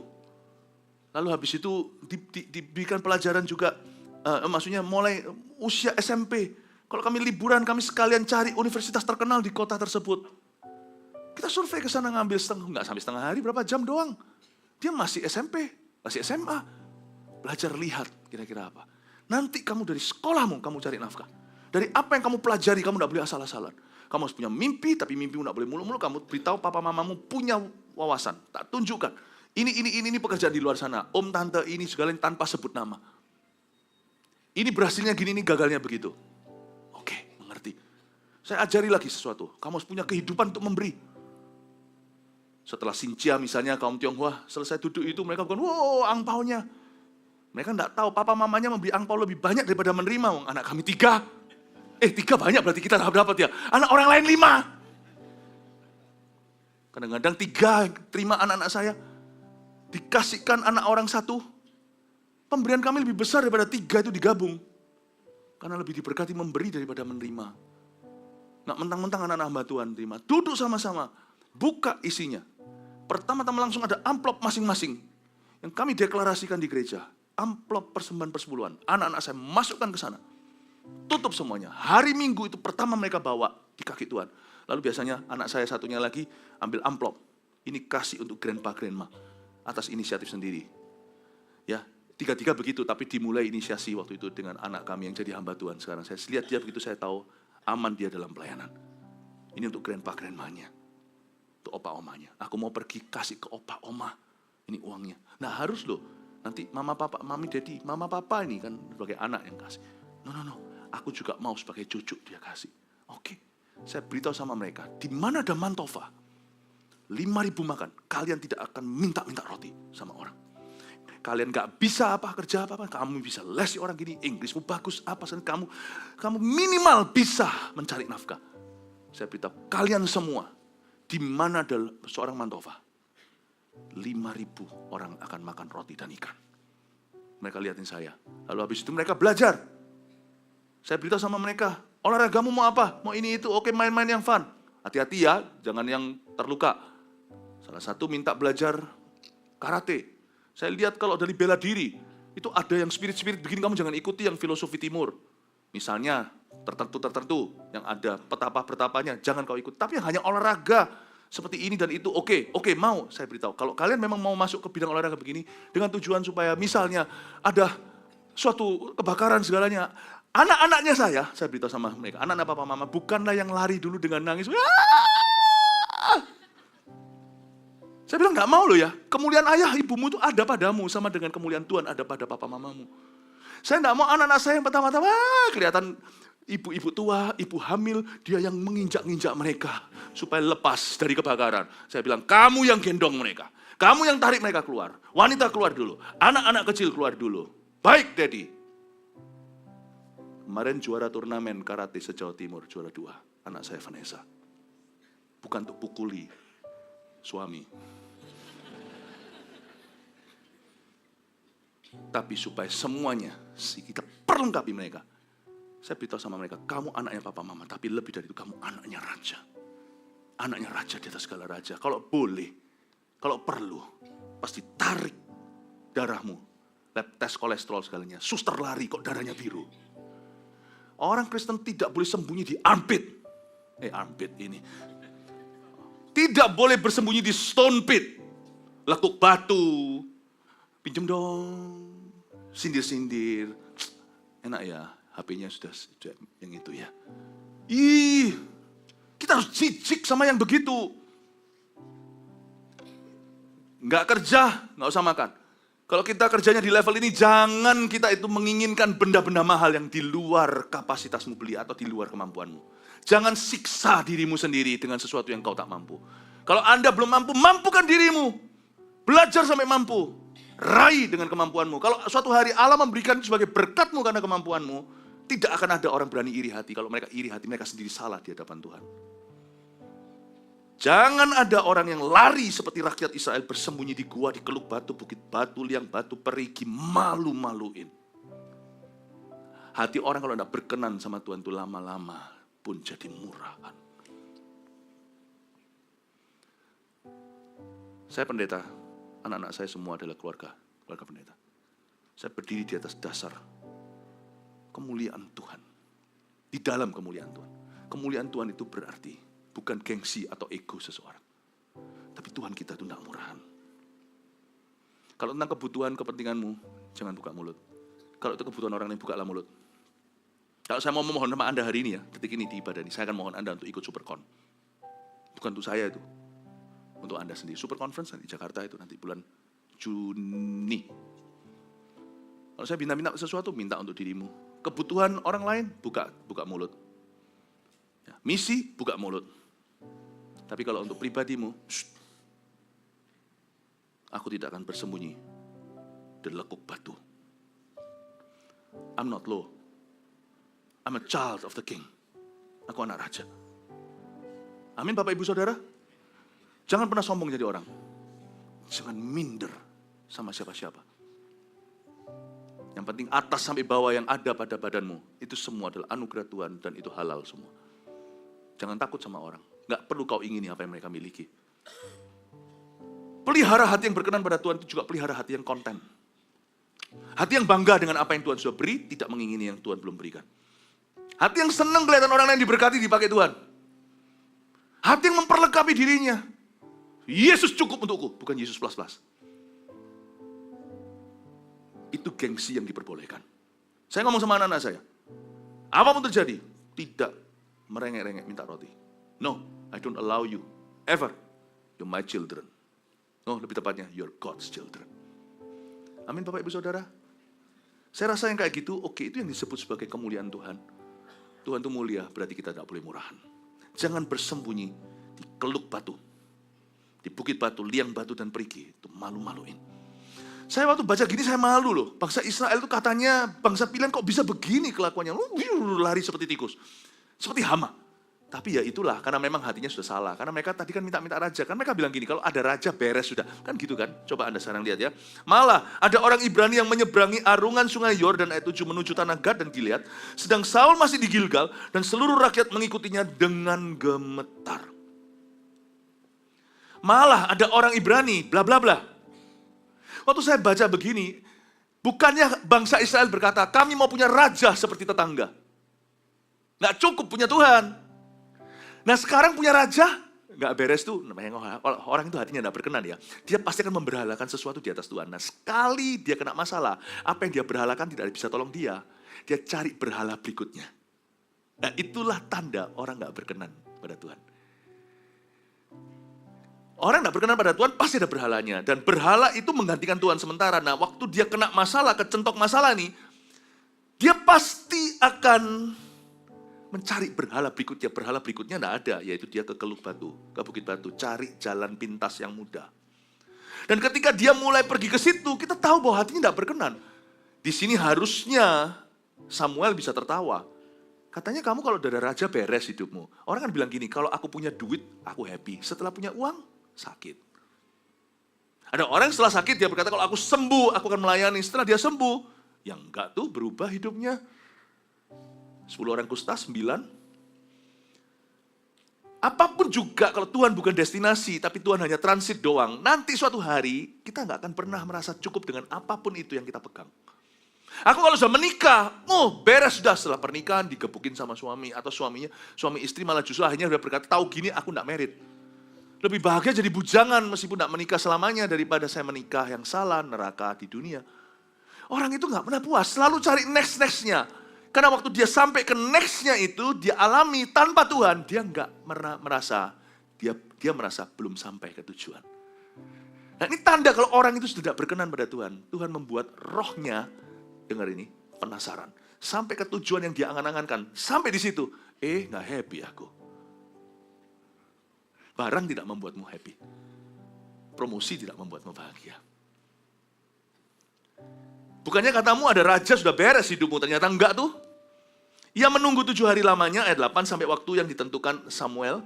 Speaker 2: Lalu habis itu diberikan pelajaran juga, maksudnya mulai usia SMP. Kalau kami liburan, kami sekalian cari universitas terkenal di kota tersebut. Kita survei ke sana ngambil nggak sampai setengah hari, berapa jam doang. Dia masih SMP, masih SMA. Belajar lihat kira-kira apa. Nanti kamu dari sekolahmu, kamu cari nafkah. Dari apa yang kamu pelajari, kamu nggak boleh asal-asalan. Kamu harus punya mimpi, tapi mimpimu nggak boleh mulu-mulu. Kamu beritahu papa mamamu punya wawasan. Tak tunjukkan. Ini pekerjaan di luar sana. Om, tante, ini segala tanpa sebut nama. Ini berhasilnya gini, ini gagalnya begitu. Oke, mengerti. Saya ajari lagi sesuatu. Kamu harus punya kehidupan untuk memberi. Setelah Xinjia misalnya, kaum Tionghoa, selesai duduk itu, mereka bukan, wow, angpaunya. Mereka enggak tahu, papa mamanya memberi angpau lebih banyak daripada menerima. Anak kami 3. 3 banyak berarti kita dapat ya. Anak orang lain 5. Kadang-kadang 3 terima anak-anak saya. Dikasihkan anak orang 1. Pemberian kami lebih besar daripada 3 itu digabung. Karena lebih diberkati memberi daripada menerima. Nggak mentang-mentang anak-anak hamba Tuhan terima. Duduk sama-sama. Buka isinya. Pertama-tama langsung ada amplop masing-masing. Yang kami deklarasikan di gereja. Amplop persembahan persepuluhan. Anak-anak saya masukkan ke sana. Tutup semuanya. Hari Minggu itu pertama mereka bawa di kaki Tuhan. Lalu biasanya anak saya satunya lagi ambil amplop. Ini kasih untuk grandpa, grandma. Atas inisiatif sendiri. Ya, 3 begitu, tapi dimulai inisiasi waktu itu dengan anak kami yang jadi hamba Tuhan. Sekarang saya lihat dia begitu, saya tahu aman dia dalam pelayanan. Ini untuk grandpa, grandmanya. Untuk opa omanya. Aku mau pergi kasih ke opa oma. Ini uangnya. Nah harus loh. Nanti mama papa, mami daddy, mama papa ini kan sebagai anak yang kasih. No. Aku juga mau sebagai cucu dia kasih. Oke. Saya beritahu sama mereka. Di mana ada mantova. 5.000 makan. Kalian tidak akan minta-minta roti sama orang. Kalian gak bisa kerja apa-apa. Kamu bisa lesi orang gini. Inggrismu bagus. Kamu minimal bisa mencari nafkah. Saya beritahu kalian semua. Di mana ada seorang mantova. 5.000 orang akan makan roti dan ikan. Mereka lihatin saya. Lalu habis itu mereka belajar. Saya beritahu sama mereka, olahragamu mau apa? Mau ini itu, oke main-main yang fun. Hati-hati ya, jangan yang terluka. Salah satu minta belajar karate. Saya lihat kalau dari bela diri, itu ada yang spirit-spirit bikin kamu jangan ikuti yang filosofi timur. Misalnya tertentu, yang ada petapa-petapanya, jangan kau ikut. Tapi yang hanya olahraga, seperti ini dan itu, oke, mau. Saya beritahu, kalau kalian memang mau masuk ke bidang olahraga begini, dengan tujuan supaya misalnya ada suatu kebakaran segalanya, anak-anaknya saya beritahu sama mereka, anak-anak papa mama, bukanlah yang lari dulu dengan nangis. Saya bilang, gak mau loh ya, kemuliaan ayah ibumu itu ada padamu, sama dengan kemuliaan Tuhan ada pada papa mamamu. Saya gak mau anak-anak saya yang pertama-tama, kelihatan ibu-ibu tua, ibu hamil, dia yang menginjak-injak mereka, supaya lepas dari kebakaran. Saya bilang, kamu yang gendong mereka, kamu yang tarik mereka keluar, wanita keluar dulu, anak-anak kecil keluar dulu. Baik, Daddy. Kemarin juara turnamen karate se-Jawa Timur, juara 2. Anak saya Vanessa. Bukan untuk pukuli suami. Tapi supaya semuanya, kita perlengkapi mereka. Saya beritahu sama mereka, kamu anaknya papa mama, tapi lebih dari itu kamu anaknya raja. Anaknya raja di atas segala raja. Kalau boleh, kalau perlu, pasti tarik darahmu. Lab tes kolesterol segalanya. Suster lari kok darahnya biru. Orang Kristen tidak boleh sembunyi di armpit. Armpit ini. Tidak boleh bersembunyi di stone pit. Lekuk batu. pinjem dong, sindir-sindir. Enak ya, HP-nya sudah yang itu ya. Kita harus jijik sama yang begitu. Nggak kerja, nggak usah makan. Kalau kita kerjanya di level ini, jangan kita itu menginginkan benda-benda mahal yang di luar kapasitasmu beli atau di luar kemampuanmu. Jangan siksa dirimu sendiri dengan sesuatu yang kau tak mampu. Kalau Anda belum mampu, mampukan dirimu. Belajar sampai mampu. Raih dengan kemampuanmu. Kalau suatu hari Allah memberikan sebagai berkatmu karena kemampuanmu, tidak akan ada orang berani iri hati. Kalau mereka iri hati, mereka sendiri salah di hadapan Tuhan. Jangan ada orang yang lari seperti rakyat Israel bersembunyi di gua, di keluk batu, bukit batu, liang batu, perigi, malu-maluin. Hati orang kalau tidak berkenan sama Tuhan itu lama-lama pun jadi murahan. Saya pendeta, anak-anak saya semua adalah keluarga pendeta. Saya berdiri di atas dasar kemuliaan Tuhan. Di dalam kemuliaan Tuhan. Kemuliaan Tuhan itu berarti bukan gengsi atau ego seseorang. Tapi Tuhan kita itu tidak murahan. Kalau tentang kebutuhan, kepentinganmu, jangan buka mulut. Kalau itu kebutuhan orang lain, bukalah mulut. Kalau saya mau memohon sama Anda hari ini ya, detik ini di ibadah ini, saya akan mohon Anda untuk ikut Supercon. Bukan untuk saya itu. Untuk Anda sendiri. Super Conference di Jakarta itu nanti bulan Juni. Kalau saya minta sesuatu, minta untuk dirimu. Kebutuhan orang lain, buka mulut. Ya, misi, buka mulut. Tapi kalau untuk pribadimu, aku tidak akan bersembunyi di lekuk batu. I'm not low. I'm a child of the king. Aku anak raja. Amin Bapak Ibu Saudara. Jangan pernah sombong jadi orang. Jangan minder sama siapa-siapa. Yang penting atas sampai bawah yang ada pada badanmu, itu semua adalah anugerah Tuhan dan itu halal semua. Jangan takut sama orang. Nggak perlu kau ingini apa yang mereka miliki. Pelihara hati yang berkenan pada Tuhan itu juga pelihara hati yang konten. Hati yang bangga dengan apa yang Tuhan sudah beri, tidak mengingini yang Tuhan belum berikan. Hati yang senang kelihatan orang lain diberkati, dipakai Tuhan. Hati yang memperlengkapi dirinya. Yesus cukup untukku, bukan Yesus plus-plus. Itu gengsi yang diperbolehkan. Saya ngomong sama anak-anak saya. Apapun terjadi, tidak merengek-rengek minta roti. No, I don't allow you. Ever. You're my children. No, lebih tepatnya, you're God's children. Amin Bapak Ibu Saudara. Saya rasa yang kayak gitu, oke, itu yang disebut sebagai kemuliaan Tuhan. Tuhan itu mulia, berarti kita tidak boleh murahan. Jangan bersembunyi di keluk batu. Di bukit batu, liang batu dan perigi. Itu malu-maluin. Saya waktu baca gini, saya malu loh. Bangsa Israel itu katanya bangsa pilihan kok bisa begini kelakuannya. Lari seperti tikus. Seperti hama. Tapi ya itulah, karena memang hatinya sudah salah. Karena mereka tadi kan minta-minta raja. Kan mereka bilang gini, kalau ada raja beres sudah. Kan gitu kan? Coba Anda sekarang lihat ya. Malah ada orang Ibrani yang menyeberangi arungan sungai Yordan ayat 7 menuju tanah Gad dan Gilead. Sedang Saul masih di Gilgal dan seluruh rakyat mengikutinya dengan gemetar. Malah ada orang Ibrani, bla bla bla. Waktu saya baca begini, bukannya bangsa Israel berkata, kami mau punya raja seperti tetangga. Nggak cukup punya Tuhan. Nah sekarang punya raja, nggak beres tuh. Orang itu hatinya nggak berkenan ya. Dia pasti akan memberhalakan sesuatu di atas Tuhan. Nah sekali dia kena masalah, apa yang dia berhalakan tidak bisa tolong dia. Dia cari berhala berikutnya. Nah itulah tanda orang nggak berkenan pada Tuhan. Orang nggak berkenan pada Tuhan pasti ada berhalanya. Dan berhala itu menggantikan Tuhan sementara. Nah waktu dia kena masalah, kecentok masalah nih, dia pasti akan mencari berhala berikutnya. Berhala berikutnya tidak ada, yaitu dia ke keluk batu, ke bukit batu, cari jalan pintas yang mudah. Dan ketika dia mulai pergi ke situ, kita tahu bahwa hatinya tidak berkenan. Di sini harusnya Samuel bisa tertawa. Katanya kamu kalau udah ada raja beres hidupmu. Orang kan bilang gini, kalau aku punya duit, aku happy. Setelah punya uang, sakit. Ada orang setelah sakit, dia berkata kalau aku sembuh, aku akan melayani. Setelah dia sembuh, yang enggak tuh berubah hidupnya. 10 orang kusta, 9. Apapun juga kalau Tuhan bukan destinasi, tapi Tuhan hanya transit doang. Nanti suatu hari, kita nggak akan pernah merasa cukup dengan apapun itu yang kita pegang. Aku kalau sudah menikah, beres sudah setelah pernikahan, digebukin sama suami. Atau suami istri malah justru akhirnya udah berkata, tahu gini aku nggak merit. Lebih bahagia jadi bujangan meskipun tidak menikah selamanya daripada saya menikah yang salah, neraka di dunia. Orang itu nggak pernah puas, selalu cari next-nya. Karena waktu dia sampai ke next-nya itu, dia alami tanpa Tuhan, dia nggak merasa, dia merasa belum sampai ke tujuan. Nah ini tanda kalau orang itu sudah tidak berkenan pada Tuhan. Tuhan membuat rohnya, dengar ini, penasaran. Sampai ke tujuan yang dia angan-angankan. Sampai di situ, nggak happy aku. Barang tidak membuatmu happy. Promosi tidak membuatmu bahagia. Bukannya katamu ada raja sudah beres hidupmu, ternyata enggak tuh. Ia menunggu 7 hari lamanya, ayat 8, sampai waktu yang ditentukan Samuel.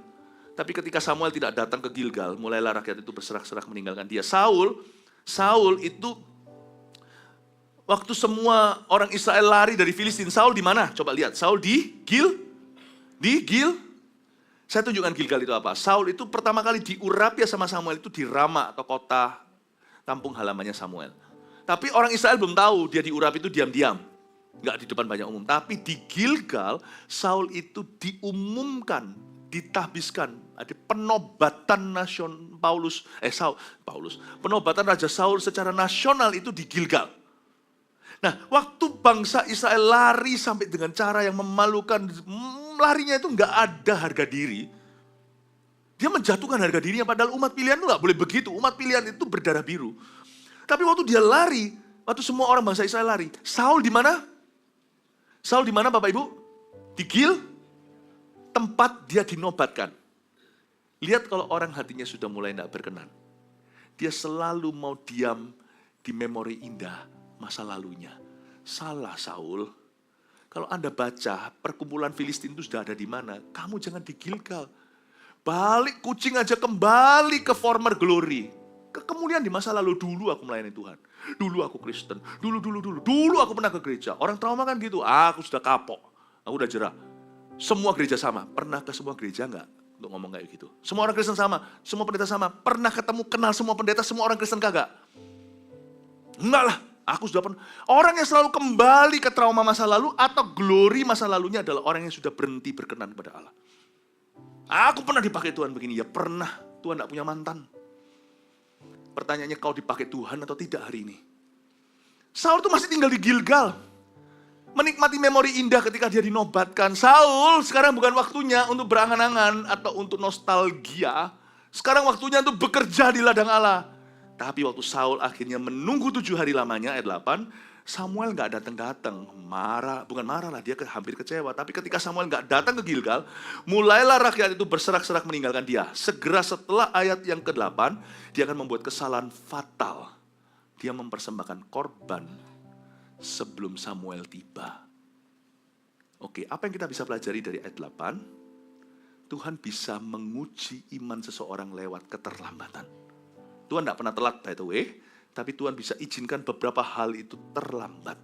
Speaker 2: Tapi ketika Samuel tidak datang ke Gilgal, mulailah rakyat itu berserak-serak meninggalkan dia. Saul itu, waktu semua orang Israel lari dari Filistin, Saul di mana? Coba lihat, Saul di Gil. Saya tunjukkan Gilgal itu apa. Saul itu pertama kali diurapi sama Samuel itu di Rama atau kota kampung halamannya Samuel. Tapi orang Israel belum tahu dia diurapi itu diam-diam. Enggak di depan banyak umum. Tapi di Gilgal, Saul itu diumumkan, ditahbiskan. Ada penobatan penobatan Raja Saul secara nasional itu di Gilgal. Nah, waktu bangsa Israel lari sampai dengan cara yang memalukan, larinya itu nggak ada harga diri. Dia menjatuhkan harga dirinya, padahal umat pilihan itu nggak boleh begitu. Umat pilihan itu berdarah biru. Tapi waktu dia lari, waktu semua orang bangsa Israel lari, Saul di mana? Saul di mana Bapak Ibu? Di Gil, tempat dia dinobatkan. Lihat kalau orang hatinya sudah mulai tidak berkenan. Dia selalu mau diam di memori indah masa lalunya. Salah Saul. Kalau Anda baca perkumpulan Filistin itu sudah ada di mana, kamu jangan di Gilgal. Balik kucing aja kembali ke former glory. Kemudian di masa lalu, dulu aku melayani Tuhan. Dulu aku Kristen. Dulu aku pernah ke gereja. Orang trauma kan gitu, aku sudah kapok. Aku udah jerah. Semua gereja sama. Pernah ke semua gereja enggak? Untuk ngomong kayak gitu. Semua orang Kristen sama. Semua pendeta sama. Pernah kenal semua pendeta, semua orang Kristen kagak? Enggak lah. Aku sudah pernah. Orang yang selalu kembali ke trauma masa lalu atau glory masa lalunya adalah orang yang sudah berhenti berkenan kepada Allah. Aku pernah dipakai Tuhan begini. Ya pernah. Tuhan tidak punya mantan. Pertanyaannya, kau dipakai Tuhan atau tidak hari ini? Saul itu masih tinggal di Gilgal. Menikmati memori indah ketika dia dinobatkan. Saul, sekarang bukan waktunya untuk berangan-angan atau untuk nostalgia. Sekarang waktunya untuk bekerja di ladang Allah. Tapi waktu Saul akhirnya menunggu 7 hari lamanya, ayat 8, Samuel gak datang-datang. Bukan marah lah, dia hampir kecewa. Tapi ketika Samuel gak datang ke Gilgal, mulailah rakyat itu berserak-serak meninggalkan dia. Segera setelah ayat yang ke-8, dia akan membuat kesalahan fatal. Dia mempersembahkan korban sebelum Samuel tiba. Oke, apa yang kita bisa pelajari dari ayat 8? Tuhan bisa menguji iman seseorang lewat keterlambatan. Tuhan tidak pernah telat, by the way. Tapi Tuhan bisa izinkan beberapa hal itu terlambat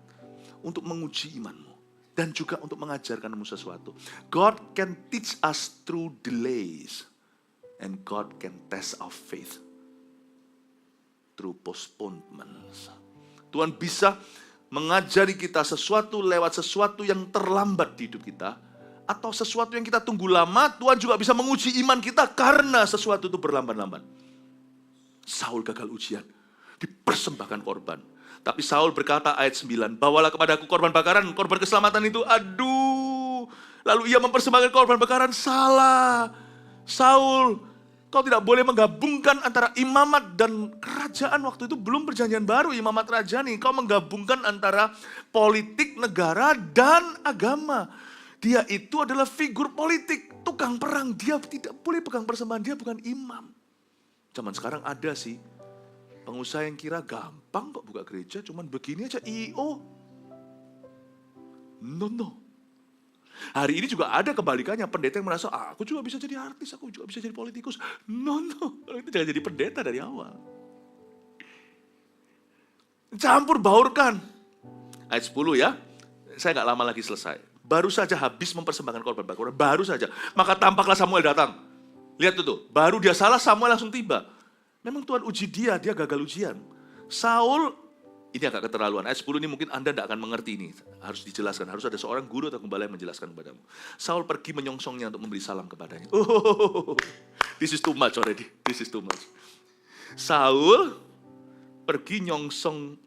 Speaker 2: untuk menguji imanmu dan juga untuk mengajarkanmu sesuatu. God can teach us through delays and God can test our faith through postponements. Tuhan bisa mengajari kita sesuatu lewat sesuatu yang terlambat di hidup kita atau sesuatu yang kita tunggu lama. Tuhan juga bisa menguji iman kita karena sesuatu itu berlambat-lambat. Saul gagal ujian. Dipersembahkan korban. Tapi Saul berkata ayat 9, bawalah kepadaku korban bakaran, korban keselamatan itu. Aduh. Lalu ia mempersembahkan korban bakaran. Salah. Saul, kau tidak boleh menggabungkan antara imamat dan kerajaan. Waktu itu belum perjanjian baru, imamat raja nih. Kau menggabungkan antara politik, negara, dan agama. Dia itu adalah figur politik, tukang perang. Dia tidak boleh pegang persembahan, dia bukan imam. Zaman sekarang ada sih pengusaha yang kira gampang kok buka gereja, cuman begini aja I.O. No. Hari ini juga ada kebalikannya, pendeta yang merasa, aku juga bisa jadi artis, aku juga bisa jadi politikus. No. Itu jangan jadi pendeta dari awal. Campur baurkan. Ayat 10 ya, saya gak lama lagi selesai. Baru saja habis mempersembahkan korban bakaran, baru saja. Maka tampaklah Samuel datang. Lihat tuh, baru dia salah, Samuel langsung tiba. Memang Tuhan uji dia gagal ujian. Saul Ini agak keterlaluan. Ayat 10 ini mungkin Anda tidak akan mengerti ini. Harus dijelaskan. Harus ada seorang guru atau gembala yang menjelaskan kepadamu. Saul pergi menyongsongnya untuk memberi salam kepadanya. Oh, this is too much already. This is too much. Saul pergi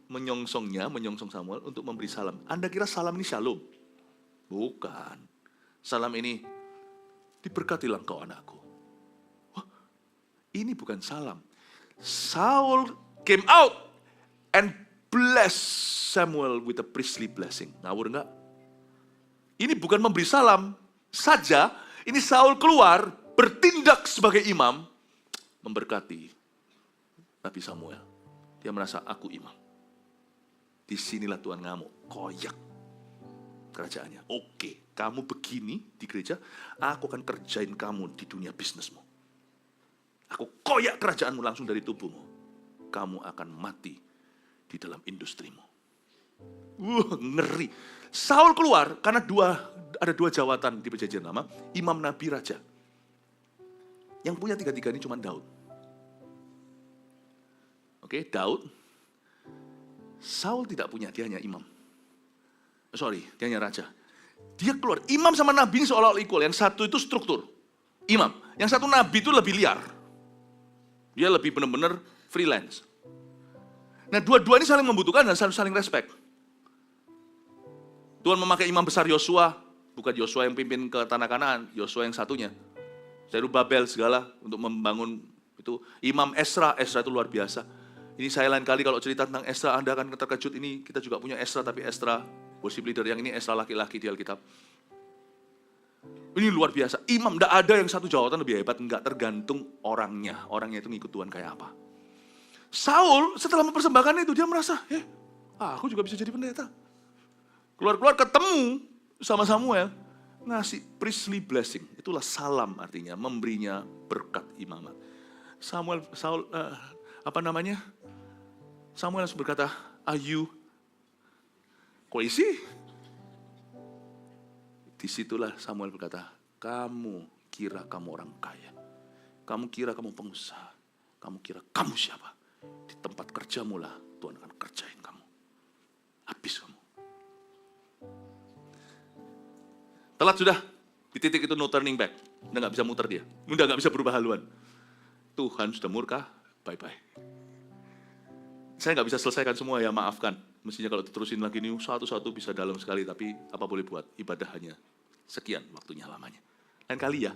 Speaker 2: menyongsong Samuel untuk memberi salam. Anda kira salam ini shalom? Bukan. Salam ini, diberkatilah engkau anakku. Wah, ini bukan salam. Saul came out and bless Samuel with a priestly blessing. Ngawur enggak? Ini bukan memberi salam saja, ini Saul keluar bertindak sebagai imam memberkati Nabi Samuel. Dia merasa aku imam. Disinilah Tuhan ngamuk, koyak kerajaannya. Oke, kamu begini di gereja, aku akan kerjain kamu di dunia bisnismu. Aku koyak kerajaanmu langsung dari tubuhmu. Kamu akan mati di dalam industrimu. Ngeri. Saul keluar karena ada dua jawatan di perjanjian lama, imam, nabi, raja. Yang punya tiga-tiga ini cuma Daud. Oke, Daud. Saul tidak punya, dia hanya imam. Dia hanya raja. Dia keluar, imam sama nabi ini seolah-olah equal. Yang satu itu struktur, imam. Yang satu nabi itu lebih liar. Dia lebih benar-benar freelance. Nah, dua-dua ini saling membutuhkan dan saling respect. Tuhan memakai imam besar Yosua, bukan Yosua yang pimpin ke tanah Kanaan, Yosua yang satunya. Zerubabel segala untuk membangun itu. Imam Esra itu luar biasa. Ini saya lain kali kalau cerita tentang Esra, Anda akan terkejut. Ini kita juga punya Esra, tapi Esra worship leader. Yang ini Esra laki-laki di Alkitab. Ini luar biasa. Imam, tidak ada yang satu jawatan lebih hebat. Enggak, tergantung orangnya. Orangnya itu ngikut Tuhan kayak apa. Saul setelah mempersembahkan itu, dia merasa, aku juga bisa jadi pendeta. Keluar-keluar ketemu sama Samuel, ngasih priestly blessing. Itulah salam artinya, memberinya berkat imamat. Samuel langsung berkata, are you crazy? Disitulah Samuel berkata, kamu kira kamu orang kaya. Kamu kira kamu pengusaha. Kamu kira kamu siapa? Di tempat kerjamu lah Tuhan akan kerjain kamu. Habis kamu. Telat sudah. Di titik itu no turning back. Udah gak bisa muter dia. Udah gak bisa berubah haluan. Tuhan sudah murka, bye-bye. Saya gak bisa selesaikan semua ya, maafkan. Mestinya kalau diterusin lagi ini satu-satu bisa dalam sekali. Tapi apa boleh buat, ibadah hanya sekian waktunya lamanya. Lain kali ya.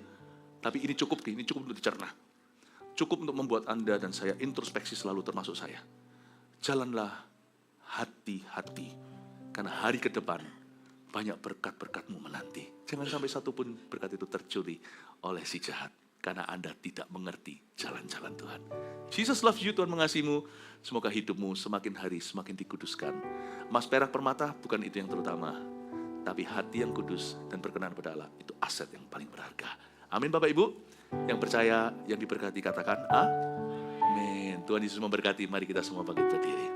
Speaker 2: Tapi ini cukup untuk dicerna. Cukup untuk membuat Anda dan saya introspeksi selalu, termasuk saya. Jalanlah hati-hati. Karena hari ke depan banyak berkat-berkatmu menanti. Jangan sampai satu pun berkat itu tercuri oleh si jahat. Karena Anda tidak mengerti jalan-jalan Tuhan. Jesus love you, Tuhan mengasihimu. Semoga hidupmu semakin hari semakin dikuduskan. Emas, perak, permata bukan itu yang terutama. Tapi hati yang kudus dan berkenan pada Allah, itu aset yang paling berharga. Amin Bapak Ibu. Yang percaya, yang diberkati katakan amin. Tuhan Yesus memberkati. Mari kita semua bangkit berdiri.